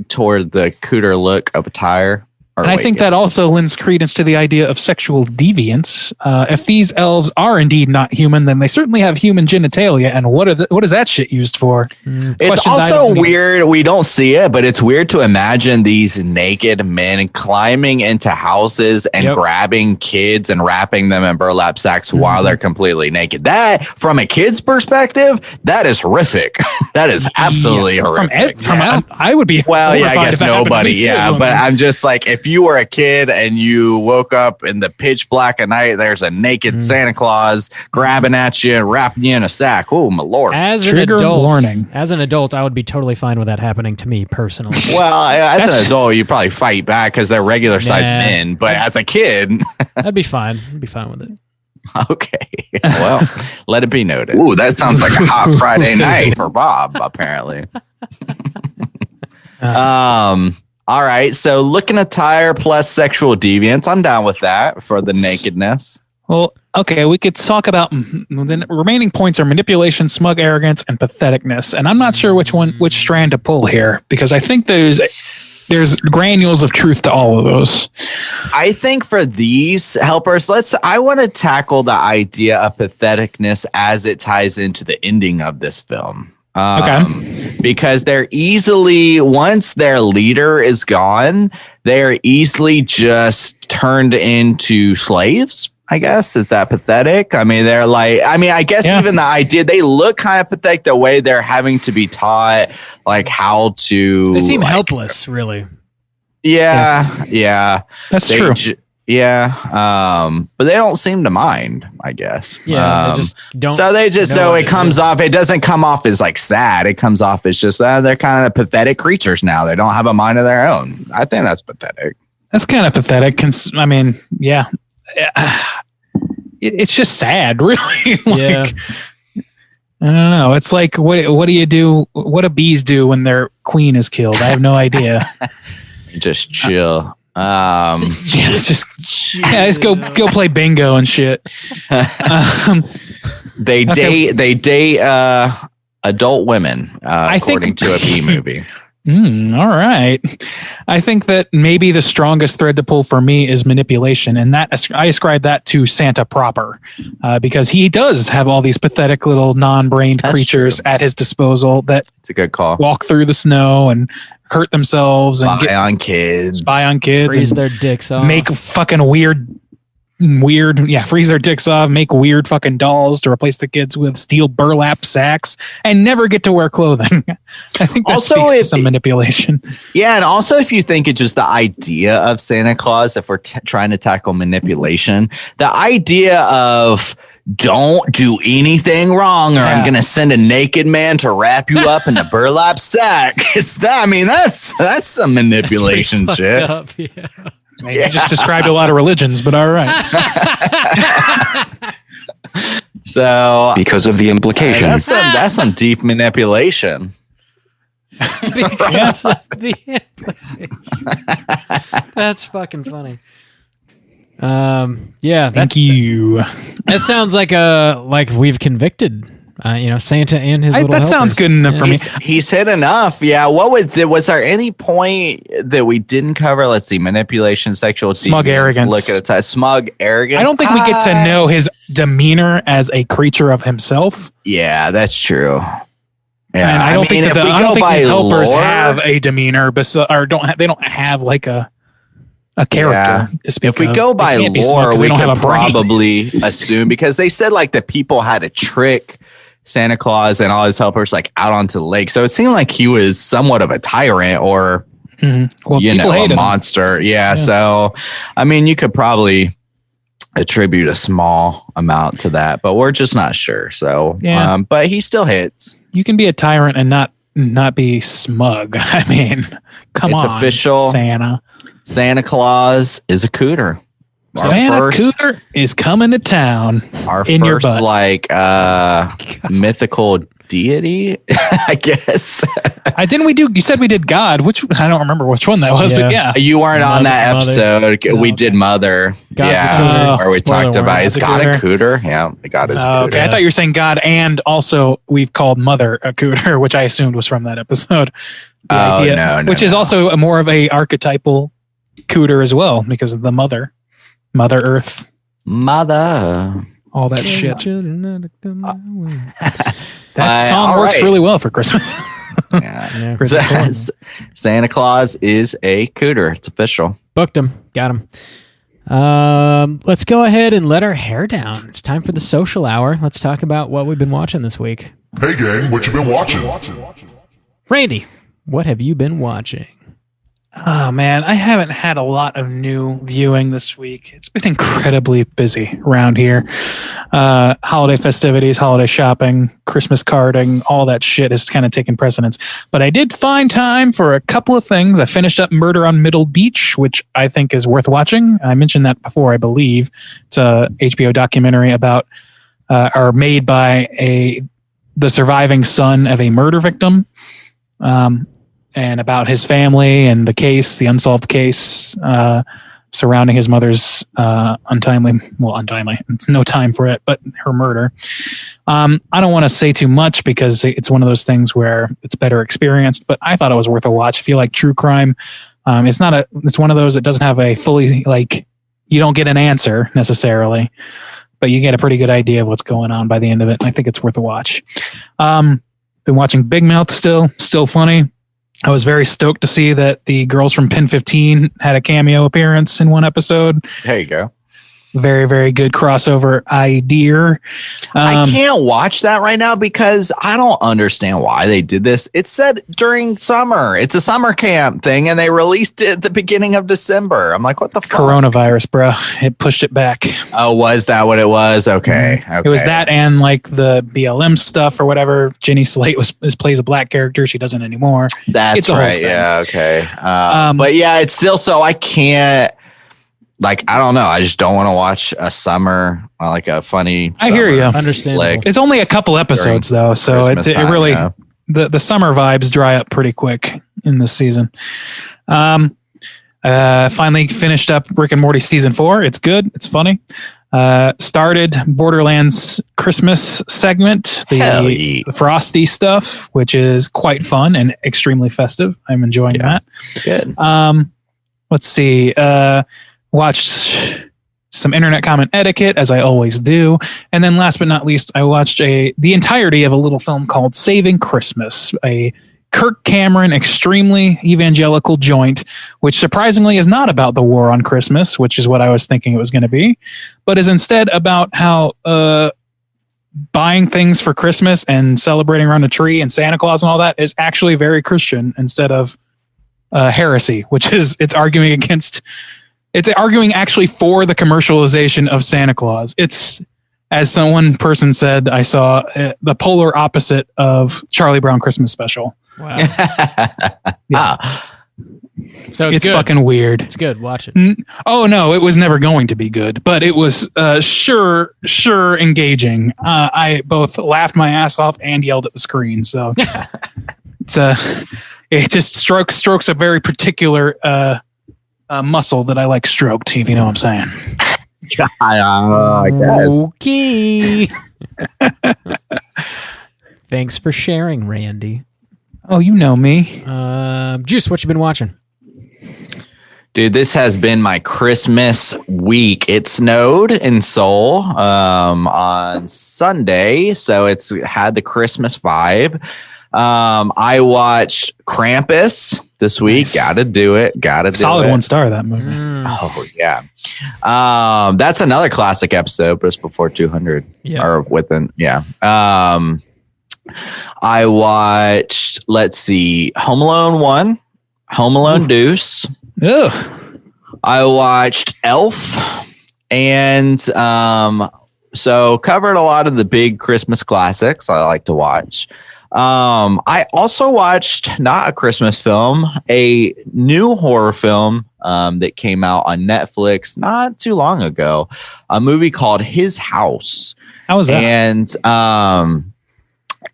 toward the Cooter look of attire. And I think that also lends credence to the idea of sexual deviance. If these elves are indeed not human, then they certainly have human genitalia. And what is that shit used for? It's also weird. We don't see it, but it's weird to imagine these naked men climbing into houses and grabbing kids and wrapping them in burlap sacks while they're completely naked. That, from a kid's perspective, that is horrific. That is absolutely horrific. I would be. Well, yeah, I guess nobody. Yeah, but I'm just like, if you were a kid and you woke up in the pitch black of night, there's a naked Santa Claus grabbing at you and wrapping you in a sack. Oh, my Lord. As an adult, I would be totally fine with that happening to me personally. Well, as an adult, you probably fight back because they're regular sized men. But as a kid, I'd be fine. I'd be fine with it. Okay. Well, let it be noted. Ooh, that sounds like a hot Friday night for Bob, apparently. All right. So looking attire plus sexual deviance. I'm down with that for the nakedness. Well, okay. We could talk about the remaining points are manipulation, smug arrogance, and patheticness. And I'm not sure which strand to pull here because I think there's granules of truth to all of those. I think for these helpers, I want to tackle the idea of patheticness as it ties into the ending of this film. Because they're easily, once their leader is gone, they're easily just turned into slaves. I guess. Is that pathetic? I mean, they're like, I guess even the idea, they look kind of pathetic the way they're having to be taught like how to. They seem helpless, really. Yeah. That's true. But they don't seem to mind, I guess. Yeah, they just don't. So it comes off. It doesn't come off as like sad. It comes off as just they're kind of pathetic creatures now. They don't have a mind of their own. I think that's pathetic. That's kind of pathetic. Yeah. It's just sad, really. I don't know. It's like what do you do? What do bees do when their queen is killed? I have no idea. Just chill. Just go play bingo and shit. They date adult women, according to a Bee movie. All right. I think that maybe the strongest thread to pull for me is manipulation. And that I ascribe that to Santa proper, because he does have all these pathetic little non-brained creatures at his disposal that it's a good call. Walk through the snow and hurt themselves and spy on kids, freeze their dicks off, make fucking weird, freeze their dicks off, make weird fucking dolls to replace the kids with, steal burlap sacks, and never get to wear clothing. I think that speaks to some manipulation. Yeah, and also if you think it's just the idea of Santa Claus, if we're trying to tackle manipulation, the idea of don't do anything wrong or I'm going to send a naked man to wrap you up in a burlap sack. It's that. I mean, that's some manipulation shit. Up, yeah. You just described a lot of religions, but all right. So because of the implication. that's some deep manipulation. Because of the implication. That's fucking funny. Yeah, Thank you. That sounds like we've convicted, Santa and his little that helpers. sounds good enough for me. He's hit enough. Yeah. What was there any point that we didn't cover? Let's see. Manipulation, sexual Smug deviance, arrogance. Look at a time. Smug arrogance. I don't think we get to know his demeanor as a creature of himself. Yeah, that's true. Yeah, And I don't think if that we I don't go think by these helpers lore- have a demeanor, they don't have like a character to speak If we of. go They by can't be smart lore, 'cause they we don't could have a brain. probably assume, because they said like the people had to trick Santa Claus and all his helpers like out onto the lake. So it seemed like he was somewhat of a tyrant or Well, a people hated him. monster. Yeah. So I mean, you could probably attribute a small amount to that, but we're just not sure. So Yeah. but he still hits. You can be a tyrant and not be smug. I mean, come It's on, official. Santa. Santa Claus is a cooter. Santa Cooter is coming to town. Our in your first butt. mythical deity, I guess. You said we did God, which I don't remember which one that was, but yeah. You weren't on that Mother. episode. We did Mother. God's a yeah. cooter. Where we Spoiler talked about warning. is God a cooter? Yeah. God is a cooter. Okay, I thought you were saying God, and also we've called Mother a Cooter, which I assumed was from that episode. No, which is also a more of a archetypal Cooter as well, because of the Mother Earth, Mother. all that shit. That That song all works right. really well for Christmas. Yeah. Pretty cool. Santa Claus is a cooter. It's official. Booked him. Got him. Let's go ahead and let our hair down. It's time for the social hour. Let's talk about what we've been watching this week. Hey gang, what you been watching? Randy, what have you been watching? Oh man, I haven't had a lot of new viewing this week. It's been incredibly busy around here. Holiday festivities, holiday shopping, Christmas carding, all that shit has kind of taken precedence. But I did find time for a couple of things. I finished up Murder on Middle Beach, which I think is worth watching. I mentioned that before, I believe. It's a HBO documentary about, or made by the surviving son of a murder victim. And about his family and the case, the unsolved case surrounding his mother's untimely, it's no time for it, but her murder. I don't want to say too much because it's one of those things where it's better experienced, but I thought it was worth a watch. If you like true crime, it's one of those that doesn't have a fully, you don't get an answer necessarily, but you get a pretty good idea of what's going on by the end of it. And I think it's worth a watch. Been watching Big Mouth still funny. I was very stoked to see that the girls from Pin 15 had a cameo appearance in one episode. There you go. Very, very good crossover idea. I can't watch that right now because I don't understand why they did this. It said during summer. It's a summer camp thing, and they released it at the beginning of December. I'm like, what the fuck? Coronavirus, bro. It pushed it back. Oh, was that what it was? Okay. It was that and like the BLM stuff or whatever. Jenny Slate plays a black character. She doesn't anymore. That's It's a whole right. thing. Yeah. Okay. But yeah, it's still so I can't. I don't know. I just don't want to watch a summer, like a funny. I hear you. Understandable. It's only a couple episodes though, so Christmas it time, really yeah. the summer vibes dry up pretty quick in this season. Finally finished up Rick and Morty season 4. It's good. It's funny. Started Borderlands Christmas segment, Hell yeah. the Frosty stuff, which is quite fun and extremely festive. I'm enjoying that. Good. Let's see. Watched some internet comment etiquette, as I always do. And then last but not least, I watched the entirety of a little film called Saving Christmas, a Kirk Cameron extremely evangelical joint, which surprisingly is not about the war on Christmas, which is what I was thinking it was going to be, but is instead about how buying things for Christmas and celebrating around a tree and Santa Claus and all that is actually very Christian instead of heresy, which is it's arguing actually for the commercialization of Santa Claus. It's, as one person said, I saw the polar opposite of Charlie Brown Christmas Special. Wow. Yeah. So It's good. fucking weird. It's good. Watch it. Oh no, it was never going to be good, but it was sure engaging. I both laughed my ass off and yelled at the screen. So it's it just strokes a very particular muscle that I like stroked, if you know what I'm saying. I guess. Okay. Thanks for sharing, Randy. Oh, you know me. Juice, what you been watching? Dude, this has been my Christmas week. It snowed in Seoul on Sunday, so it's had the Christmas vibe. I watched Krampus this week. Nice. Gotta do it. Solid 1 star, that movie. Oh yeah. That's another classic episode, but it's before 200 or within. Yeah. I watched, let's see, Home Alone 1, Home Alone Deuce. Ugh. I watched Elf, and so covered a lot of the big Christmas classics I like to watch. I also watched, not a Christmas film, a new horror film that came out on Netflix not too long ago, a movie called His House. How was that? And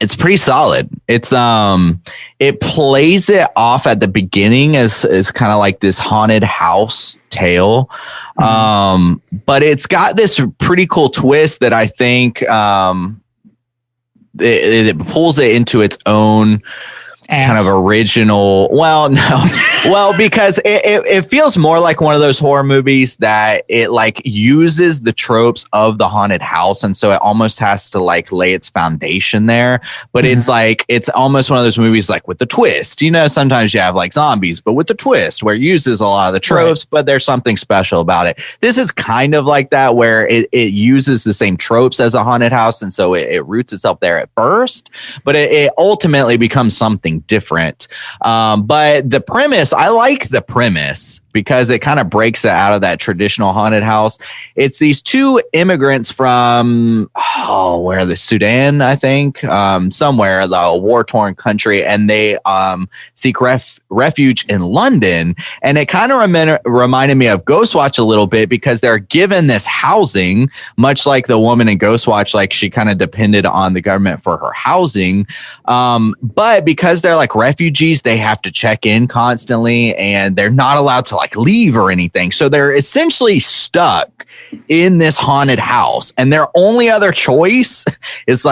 it's pretty solid. It's it plays it off at the beginning as kind of like this haunted house tale. But it's got this pretty cool twist that I think it pulls it into its own kind of original. Well, no. Well, because it feels more like one of those horror movies that it like uses the tropes of the haunted house. And so it almost has to like lay its foundation there. But it's like, it's almost one of those movies like with the twist, you know, sometimes you have like zombies, but with the twist where it uses a lot of the tropes, but there's something special about it. This is kind of like that, where it uses the same tropes as a haunted house. And so it roots itself there at first, but it ultimately becomes something different. But the premise, I like the premise because it kind of breaks it out of that traditional haunted house. It's these two immigrants from, where the Sudan, I think, somewhere, the war-torn country, and they seek refuge in London. And it kind of reminded me of Ghostwatch a little bit because they're given this housing, much like the woman in Ghostwatch, like she kind of depended on the government for her housing. But because they're like refugees, they have to check in constantly and they're not allowed to like leave or anything. So they're essentially stuck in this haunted house, and their only other choice is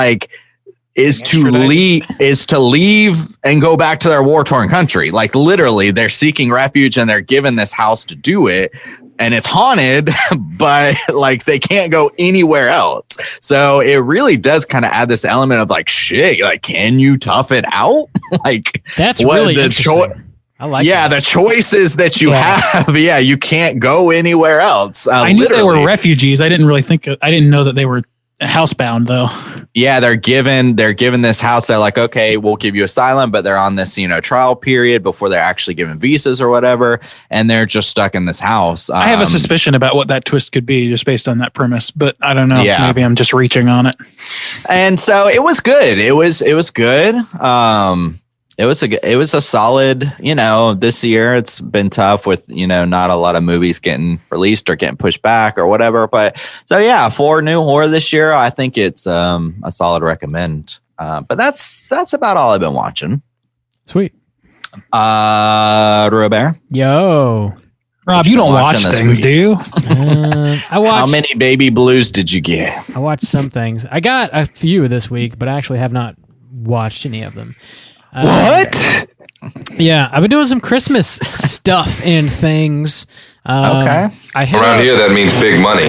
to leave and go back to their war-torn country. Like literally they're seeking refuge and they're given this house to do it, and it's haunted, but like they can't go anywhere else. So it really does kind of add this element of like, shit, like, can you tough it out? Like that's really interesting. I like that. The choices that you have. Yeah, you can't go anywhere else. I knew they were refugees. I didn't know that they were housebound though. Yeah, they're given this house. They're like, okay, we'll give you asylum, but they're on this, trial period before they're actually given visas or whatever, and they're just stuck in this house. I have a suspicion about what that twist could be just based on that premise, but I don't know. Yeah. Maybe I'm just reaching on it. And so it was good. It was good. It was a solid, this year it's been tough with, not a lot of movies getting released or getting pushed back or whatever. But so, yeah, for new horror this year, I think it's a solid recommend. But that's about all I've been watching. Sweet. Robert? Yo. Rob, you don't watch things, do you? I watched. How many Baby Blues did you get? I watched some things. I got a few this week, but I actually have not watched any of them. What? Yeah, I've been doing some Christmas stuff and things. Okay. Around here, that means big money.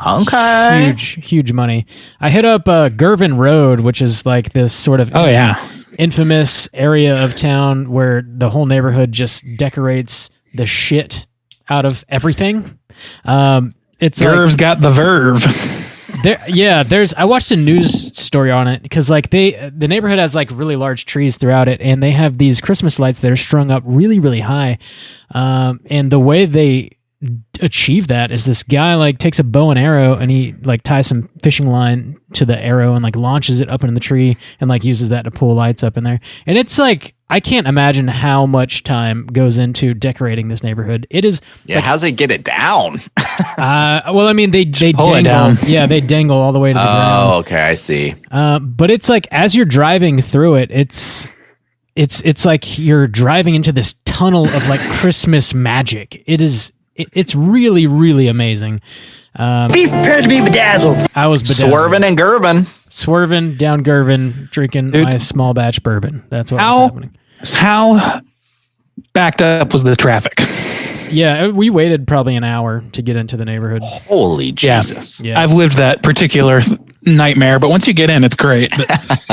Okay. Huge money. I hit up Girvan Road, which is like this sort of infamous area of town where the whole neighborhood just decorates the shit out of everything. It's Verve's got the verve. I watched a news story on it because like the neighborhood has like really large trees throughout it, and they have these Christmas lights that are strung up really, really high. And the way they achieve that is this guy like takes a bow and arrow and he like ties some fishing line to the arrow and like launches it up into the tree and like uses that to pull lights up in there. And it's like I can't imagine how much time goes into decorating this neighborhood. It is. Yeah, how's it get it down? Well, I mean, they pull it dangle. down. Yeah, they dangle all the way to the ground. Oh, okay, I see. But it's like as you're driving through it, it's like you're driving into this tunnel of like Christmas magic. It's really, really amazing. Be prepared to be bedazzled. I was bedazzled. Swerving down Gervin, drinking Dude. my small batch bourbon. That's what was happening. How backed up was the traffic? Yeah, we waited probably an hour to get into the neighborhood. Holy Jesus. Yeah. I've lived that particular nightmare, but once you get in, it's great. But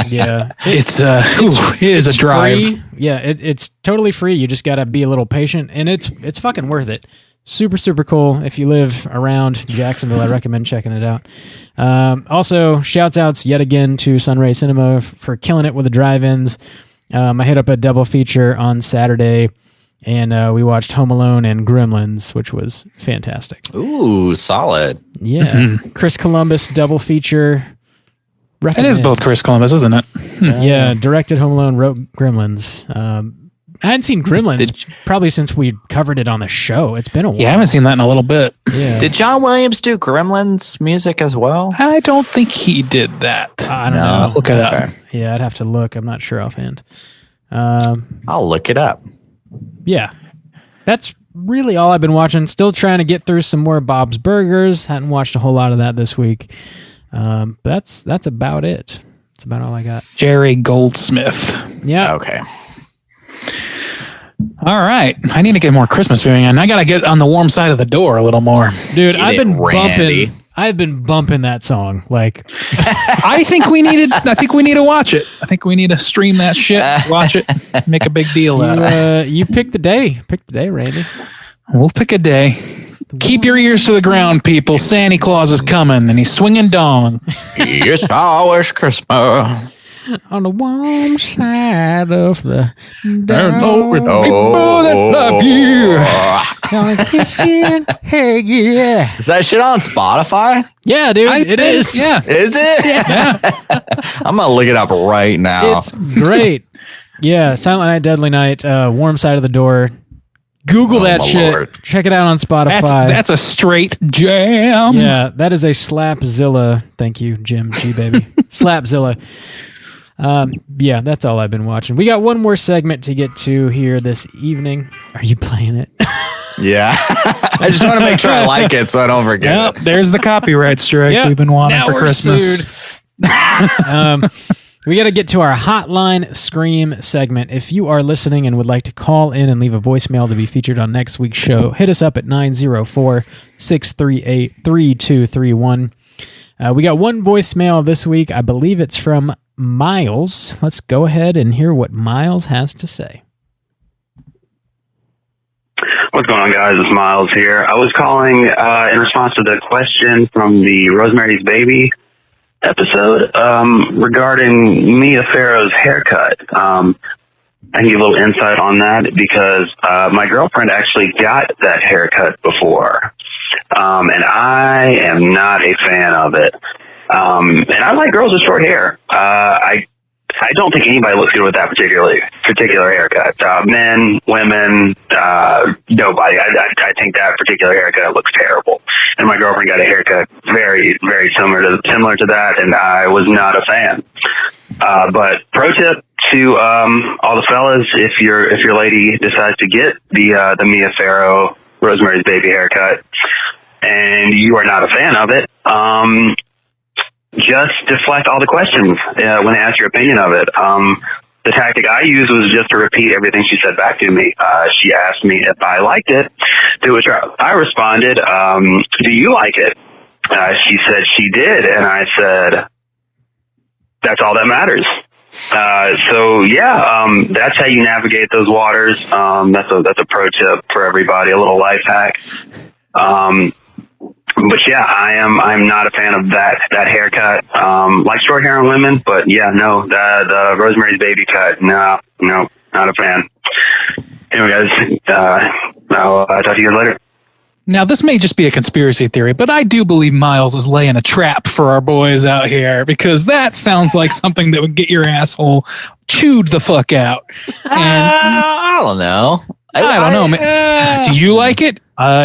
Yeah. it is a drive. Free. Yeah, it's totally free. You just got to be a little patient, and it's fucking worth it. Super, super cool. If you live around Jacksonville, I recommend checking it out. Also, shouts outs yet again to Sunray Cinema for killing it with the drive-ins. I hit up a double feature on Saturday, and we watched Home Alone and Gremlins, which was fantastic. Ooh, solid. Yeah. Chris Columbus double feature. It is Recommend. both Chris Columbus, isn't it? Yeah, directed Home Alone, wrote Gremlins. I hadn't seen Gremlins probably since we covered it on the show. It's been a while. Yeah, I haven't seen that in a little bit. Yeah. Did John Williams do Gremlins music as well? I don't think he did that. I don't know. Look it up. Yeah, I'd have to look. I'm not sure offhand. I'll look it up. Yeah. That's really all I've been watching. Still trying to get through some more Bob's Burgers. Hadn't watched a whole lot of that this week. But that's about it. That's about all I got. Jerry Goldsmith. Yeah. Okay. All right. I need to get more Christmas viewing in. I got to get on the warm side of the door a little more. Dude, Get I've it, been Randy. bumping that song. Like, I think we need to watch it. I think we need to stream that shit, watch it, make a big deal out of it. you pick the day. Pick the day, Randy. We'll pick a day. Keep your ears to the ground, people. Santa Claus is coming, and he's swinging dong. It's always Christmas. On the warm side of the There's no door. people that love you. Gonna kiss you. Hey, yeah. Is that shit on Spotify? Yeah, dude, it is. Yeah. Is it? Yeah. I'm going to look it up right now. It's great. Yeah, Silent Night, Deadly Night, Warm Side of the Door. Google that my shit. Lord. Check it out on Spotify. That's a straight jam. Yeah, that is a Slapzilla. Thank you, Jim G, baby. Slapzilla. Yeah, that's all I've been watching. We got one more segment to get to here this evening. Are you playing it? Yeah. I just want to make sure I like it so I don't forget Yep, it. there's the copyright strike Yep. we've been wanting Now for we're Christmas. sued. We got to get to our Hotline Scream segment. If you are listening and would like to call in and leave a voicemail to be featured on next week's show, hit us up at 904-638-3231. We got one voicemail this week. I believe it's from Miles. Let's go ahead and hear what Miles has to say. What's going on, guys? It's Miles here. I was calling in response to the question from the Rosemary's Baby episode regarding Mia Farrow's haircut. I can give a little insight on that because my girlfriend actually got that haircut before, and I am not a fan of it. And I like girls with short hair. I don't think anybody looks good with that particular haircut. Men, women, nobody. I think that particular haircut looks terrible. And my girlfriend got a haircut very, very similar to that, and I was not a fan. But pro tip to all the fellas: if your lady decides to get the Mia Farrow Rosemary's Baby haircut, and you are not a fan of it, just deflect all the questions when they ask your opinion of it. The tactic I used was just to repeat everything she said back to me. She asked me if I liked it, to which I responded, do you like it? She said she did, and I said, that's all that matters. So yeah, that's how you navigate those waters. That's a pro tip for everybody, a little life hack. But yeah, I'm not a fan of that haircut. Like short hair on women, but yeah, no, the Rosemary's Baby cut, no, not a fan. Anyway, guys, I'll talk to you guys later. Now, this may just be a conspiracy theory, but I do believe Miles is laying a trap for our boys out here because that sounds like something that would get your asshole chewed the fuck out. And I don't know. I don't know, man. Do you like it?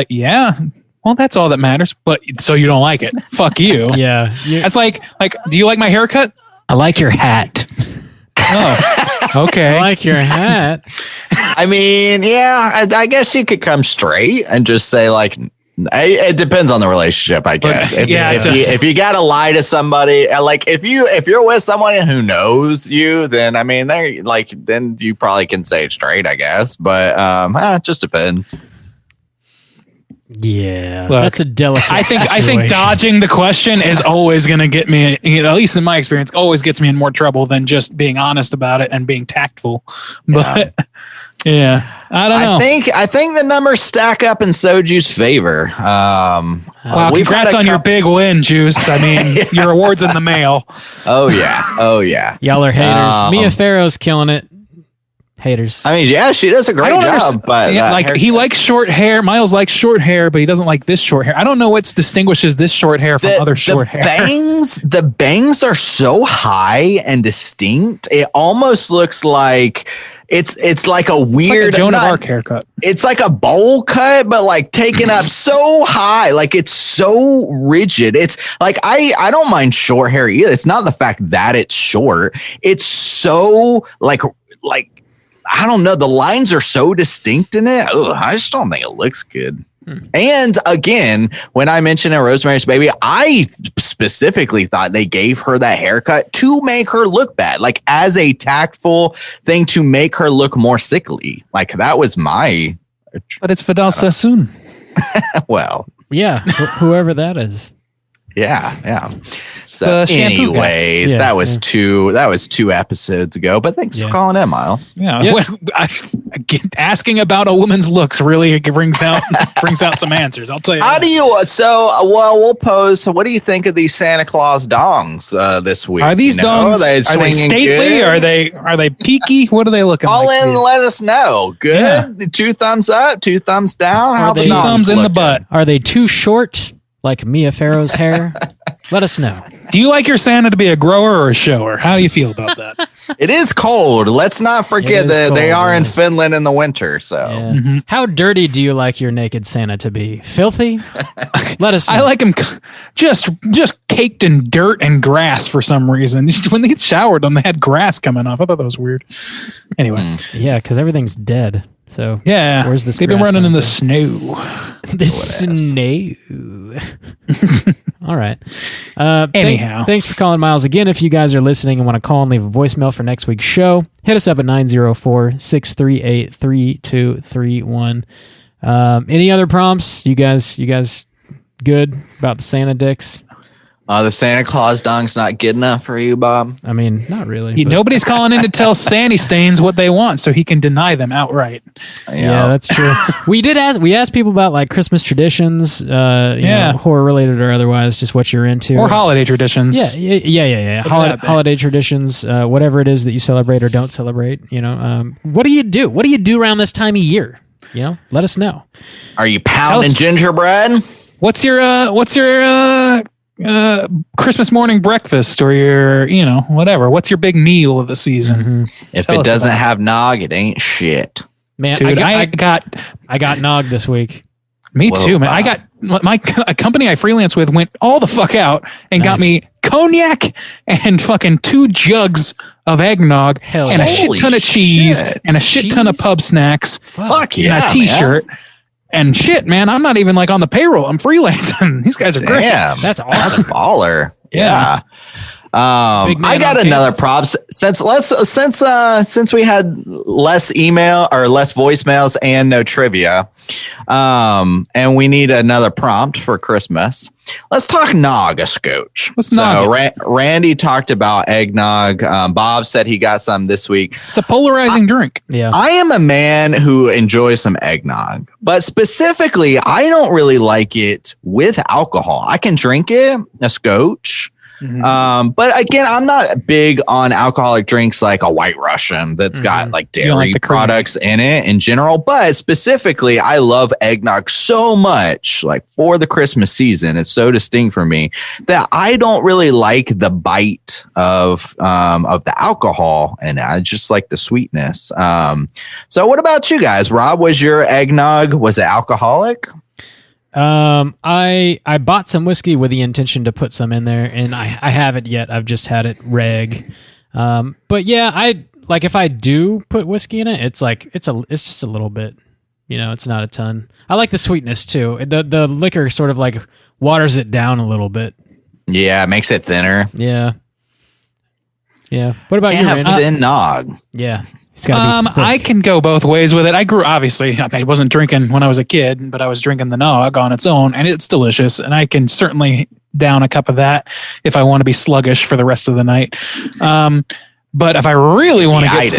Yeah. Well, that's all that matters. But so you don't like it? Fuck you. Yeah. That's like, do you like my haircut? I like your hat. Oh, okay. I like your hat. I mean, yeah, I guess you could come straight and just say like, it depends on the relationship, I guess. If you gotta lie to somebody, like if you're with somebody who knows you, then I mean, then you probably can say it straight, I guess. But it just depends. Yeah, Look, that's a delicate. I think situation. dodging the question is always going to get me, at least in my experience, always gets me in more trouble than just being honest about it and being tactful. But yeah, I don't know. I think the numbers stack up in Soju's favor. Wow, congrats on your big win, Juice. I mean, your award's in the mail. Oh yeah. Y'all are haters. Mia Farrow's killing it. Haters. I mean, yeah, she does a great job, but he likes short hair. Miles likes short hair, but he doesn't like this short hair. I don't know what distinguishes this short hair from other short hair. The bangs are so high and distinct. It almost looks like it's like a weird like a Joan of Arc haircut. It's like a bowl cut, but like taken up so high, like it's so rigid. It's like I don't mind short hair either. It's not the fact that it's short. It's so like. I don't know. The lines are so distinct in it. Ugh, I just don't think it looks good. And again, when I mentioned in Rosemary's Baby, I specifically thought they gave her that haircut to make her look bad, like as a tactful thing to make her look more sickly. Like that was my. But it's Vidal Sassoon. Well, yeah, whoever that is. Yeah. So anyways, that was two episodes ago, but thanks for calling in, Miles. Yeah. Asking about a woman's looks really brings out some answers. I'll tell you. We'll pose. So what do you think of these Santa Claus dongs this week? Are these dongs, are they stately? Good? Are they peaky? What are they looking like? All in, let us know. Good. Yeah. 2 thumbs up, 2 thumbs down. How the 2 thumbs in the butt. Are they too short? Like Mia Farrow's hair? Let us know. Do you like your Santa to be a grower or a shower? How do you feel about that? It is cold. Let's not forget that they are in Finland in the winter. So, How dirty do you like your naked Santa to be? Filthy? Let us know. I like him just caked in dirt and grass for some reason. When they showered them, they had grass coming off. I thought that was weird. Anyway. Yeah, because everything's dead. So yeah, where's this? They've been running in the snow. The snow. All right. Anyhow, thanks for calling, Miles. Again, if you guys are listening and want to call and leave a voicemail for next week's show, hit us up at 904-638-3231. Any other prompts? You guys good about the Santa dicks? The Santa Claus dong's not good enough for you, Bob? I mean, not really. Nobody's calling in to tell Sandy Stains what they want, so he can deny them outright. Yeah, that's true. We asked people about like Christmas traditions, horror related or otherwise, just what you're into, or holiday traditions. Yeah. Holiday traditions, whatever it is that you celebrate or don't celebrate. What do you do? What do you do around this time of year? Let us know. Are you pounding gingerbread? What's your Christmas morning breakfast or your, whatever. What's your big meal of the season? Mm-hmm. If it doesn't have nog, it ain't shit. Man, dude, I got nog this week. Me too, man. I got a company I freelance with went all the fuck out and got me cognac and fucking 2 jugs of eggnog and a shit ton of cheese and a shit ton of pub snacks. Fuck yeah, and a t-shirt. Man. And shit, man, I'm not even like on the payroll. I'm freelancing. These guys are great. Damn, that's awesome. That's a baller. Yeah. I got another props since we had less email or less voicemails and no trivia. And we need another prompt for Christmas. Let's talk nog a scotch. Randy talked about eggnog. Bob said he got some this week. It's a polarizing drink. Yeah. I am a man who enjoys some eggnog, but specifically, I don't really like it with alcohol. I can drink it, a scotch, But again, I'm not big on alcoholic drinks like a White Russian that's got like dairy products in it in general. But specifically, I love eggnog so much, like for the Christmas season. It's so distinct for me that I don't really like the bite of the alcohol, and I just like the sweetness. So what about you guys? Rob, was your eggnog, was it alcoholic? I bought some whiskey with the intention to put some in there, and I haven't yet. I've just had it reg. But yeah, I like if I do put whiskey in it, it's just a little bit, it's not a ton. I like the sweetness too. The liquor sort of like waters it down a little bit. Yeah, it makes it thinner. Yeah. What about you? Can't have thin nog. Yeah. I can go both ways with it. I wasn't drinking when I was a kid, but I was drinking the nog on its own, and it's delicious. And I can certainly down a cup of that if I want to be sluggish for the rest of the night. But if I really want to get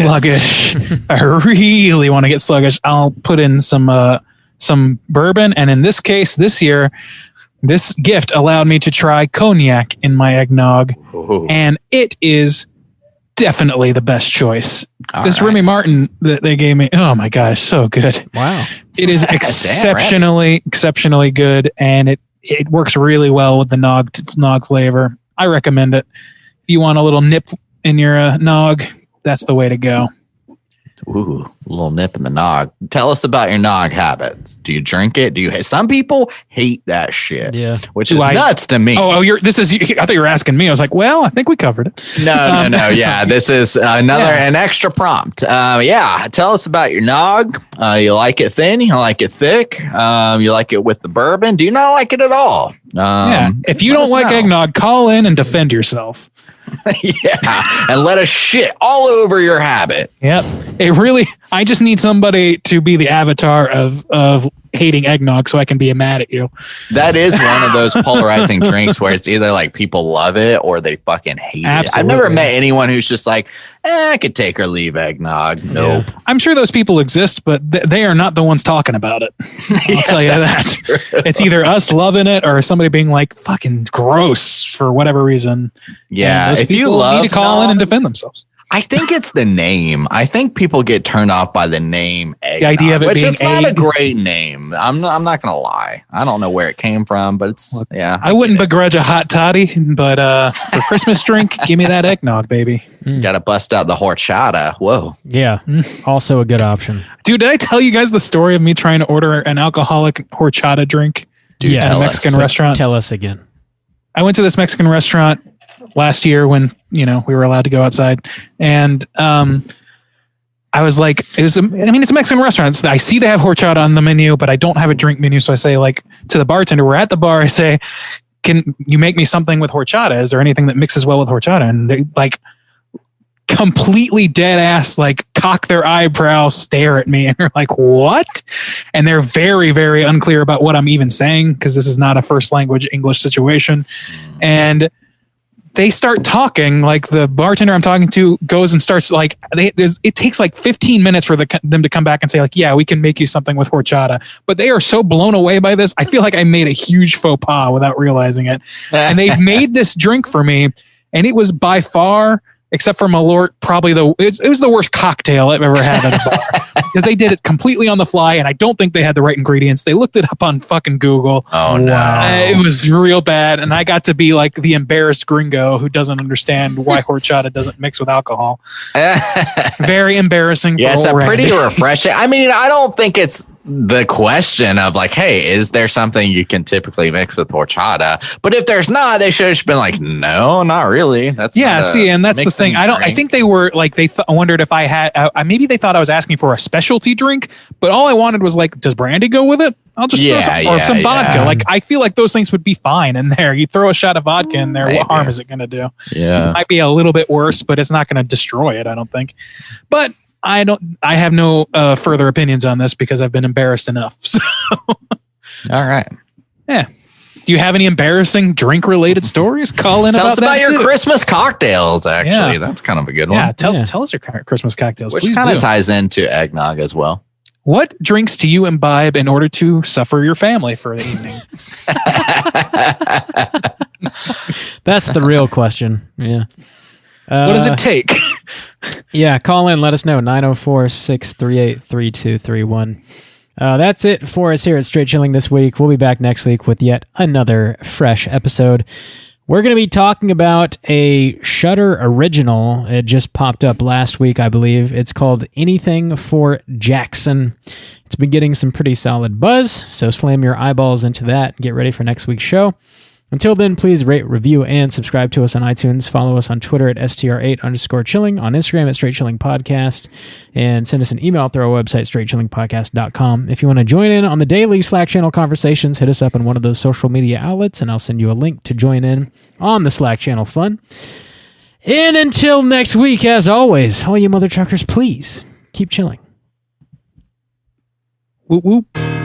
sluggish, I'll put in some bourbon. And in this case, this year, this gift allowed me to try cognac in my eggnog, and it is definitely the best choice. This Remy Martin that they gave me, oh my god, it's so good. Wow. It is exceptionally good, and it works really well with the nog flavor. I recommend it. If you want a little nip in your nog, that's the way to go. Ooh, a little nip in the nog. Tell us about your nog habits. Do you drink it? Some people hate that shit. Yeah. Which is nuts to me. I thought you were asking me. I was like, well, I think we covered it. No. Yeah. This is an extra prompt. Tell us about your nog. You like it thin? You like it thick? You like it with the bourbon? Do you not like it at all? If you don't like eggnog, call in and defend yourself. And let us shit all over your habit. Yep. I just need somebody to be the avatar of hating eggnog so I can be mad at you. That is one of those polarizing drinks where it's either like people love it or they fucking hate it. I've never met anyone who's just like, I could take or leave eggnog. Nope. Yeah. I'm sure those people exist, but they are not the ones talking about it. I'll tell you that. True. It's either us loving it or somebody being like, fucking gross for whatever reason. Yeah. If you need to call in and defend themselves. I think it's the name. I think people get turned off by the name eggnog, the idea of it being not a great name. I'm not gonna lie. I don't know where it came from, but it's I wouldn't begrudge a hot toddy, but for Christmas drink, give me that eggnog, baby. Got to bust out the horchata. Whoa. Yeah. Also a good option. Dude, did I tell you guys the story of me trying to order an alcoholic horchata drink at a Mexican restaurant? Tell us again. I went to this Mexican restaurant last year when we were allowed to go outside, and I was like, it's a Mexican restaurant. I see they have horchata on the menu, but I don't have a drink menu. So I say to the bartender, we're at the bar. I say, can you make me something with horchata? Is there anything that mixes well with horchata? And they completely dead ass, cock their eyebrow, stare at me, and they're like, what? And they're very, very unclear about what I'm even saying, because this is not a first language English situation. And they start talking, the bartender I'm talking to goes and starts it takes 15 minutes for them to come back and say yeah, we can make you something with horchata. But they are so blown away by this. I feel like I made a huge faux pas without realizing it. And they made this drink for me, and it was by far, except for Malort, probably it was the worst cocktail I've ever had at a bar, because they did it completely on the fly, and I don't think they had the right ingredients. They looked it up on fucking Google. Oh no, it was real bad, and I got to be the embarrassed gringo who doesn't understand why horchata doesn't mix with alcohol. Very embarrassing. Yeah, it's pretty refreshing. I don't think it's the question of hey, is there something you can typically mix with horchata? But if there's not, they should have just been no, not really. That's and that's the thing. I think they were they wondered if I had maybe they thought I was asking for a specialty drink, but all I wanted was does brandy go with it? I'll just throw some vodka. I feel like those things would be fine in there. You throw a shot of vodka in there, what harm is it going to do? Yeah, it might be a little bit worse, but it's not going to destroy it, I don't think. But I have no further opinions on this because I've been embarrassed enough. So. All right. Yeah. Do you have any embarrassing drink related stories? Call in. Tell us about your Christmas cocktails. Actually, that's kind of a good one. Yeah. Tell us your Christmas cocktails, which kind of ties into eggnog as well. What drinks do you imbibe in order to suffer your family for the evening? That's the real question. Yeah. What does it take? Yeah, call in. Let us know. 904-638-3231. That's it for us here at Straight Chilling this week. We'll be back next week with yet another fresh episode. We're going to be talking about a Shudder original. It just popped up last week, I believe. It's called Anything for Jackson. It's been getting some pretty solid buzz, so slam your eyeballs into that and get ready for next week's show. Until then, please rate, review, and subscribe to us on iTunes. Follow us on Twitter at str8_chilling, on Instagram at Straight Chilling Podcast, and send us an email through our website, straightchillingpodcast.com. If you want to join in on the daily Slack channel conversations, hit us up on one of those social media outlets, and I'll send you a link to join in on the Slack channel fun. And until next week, as always, all you mother truckers, please keep chilling. Whoop whoop.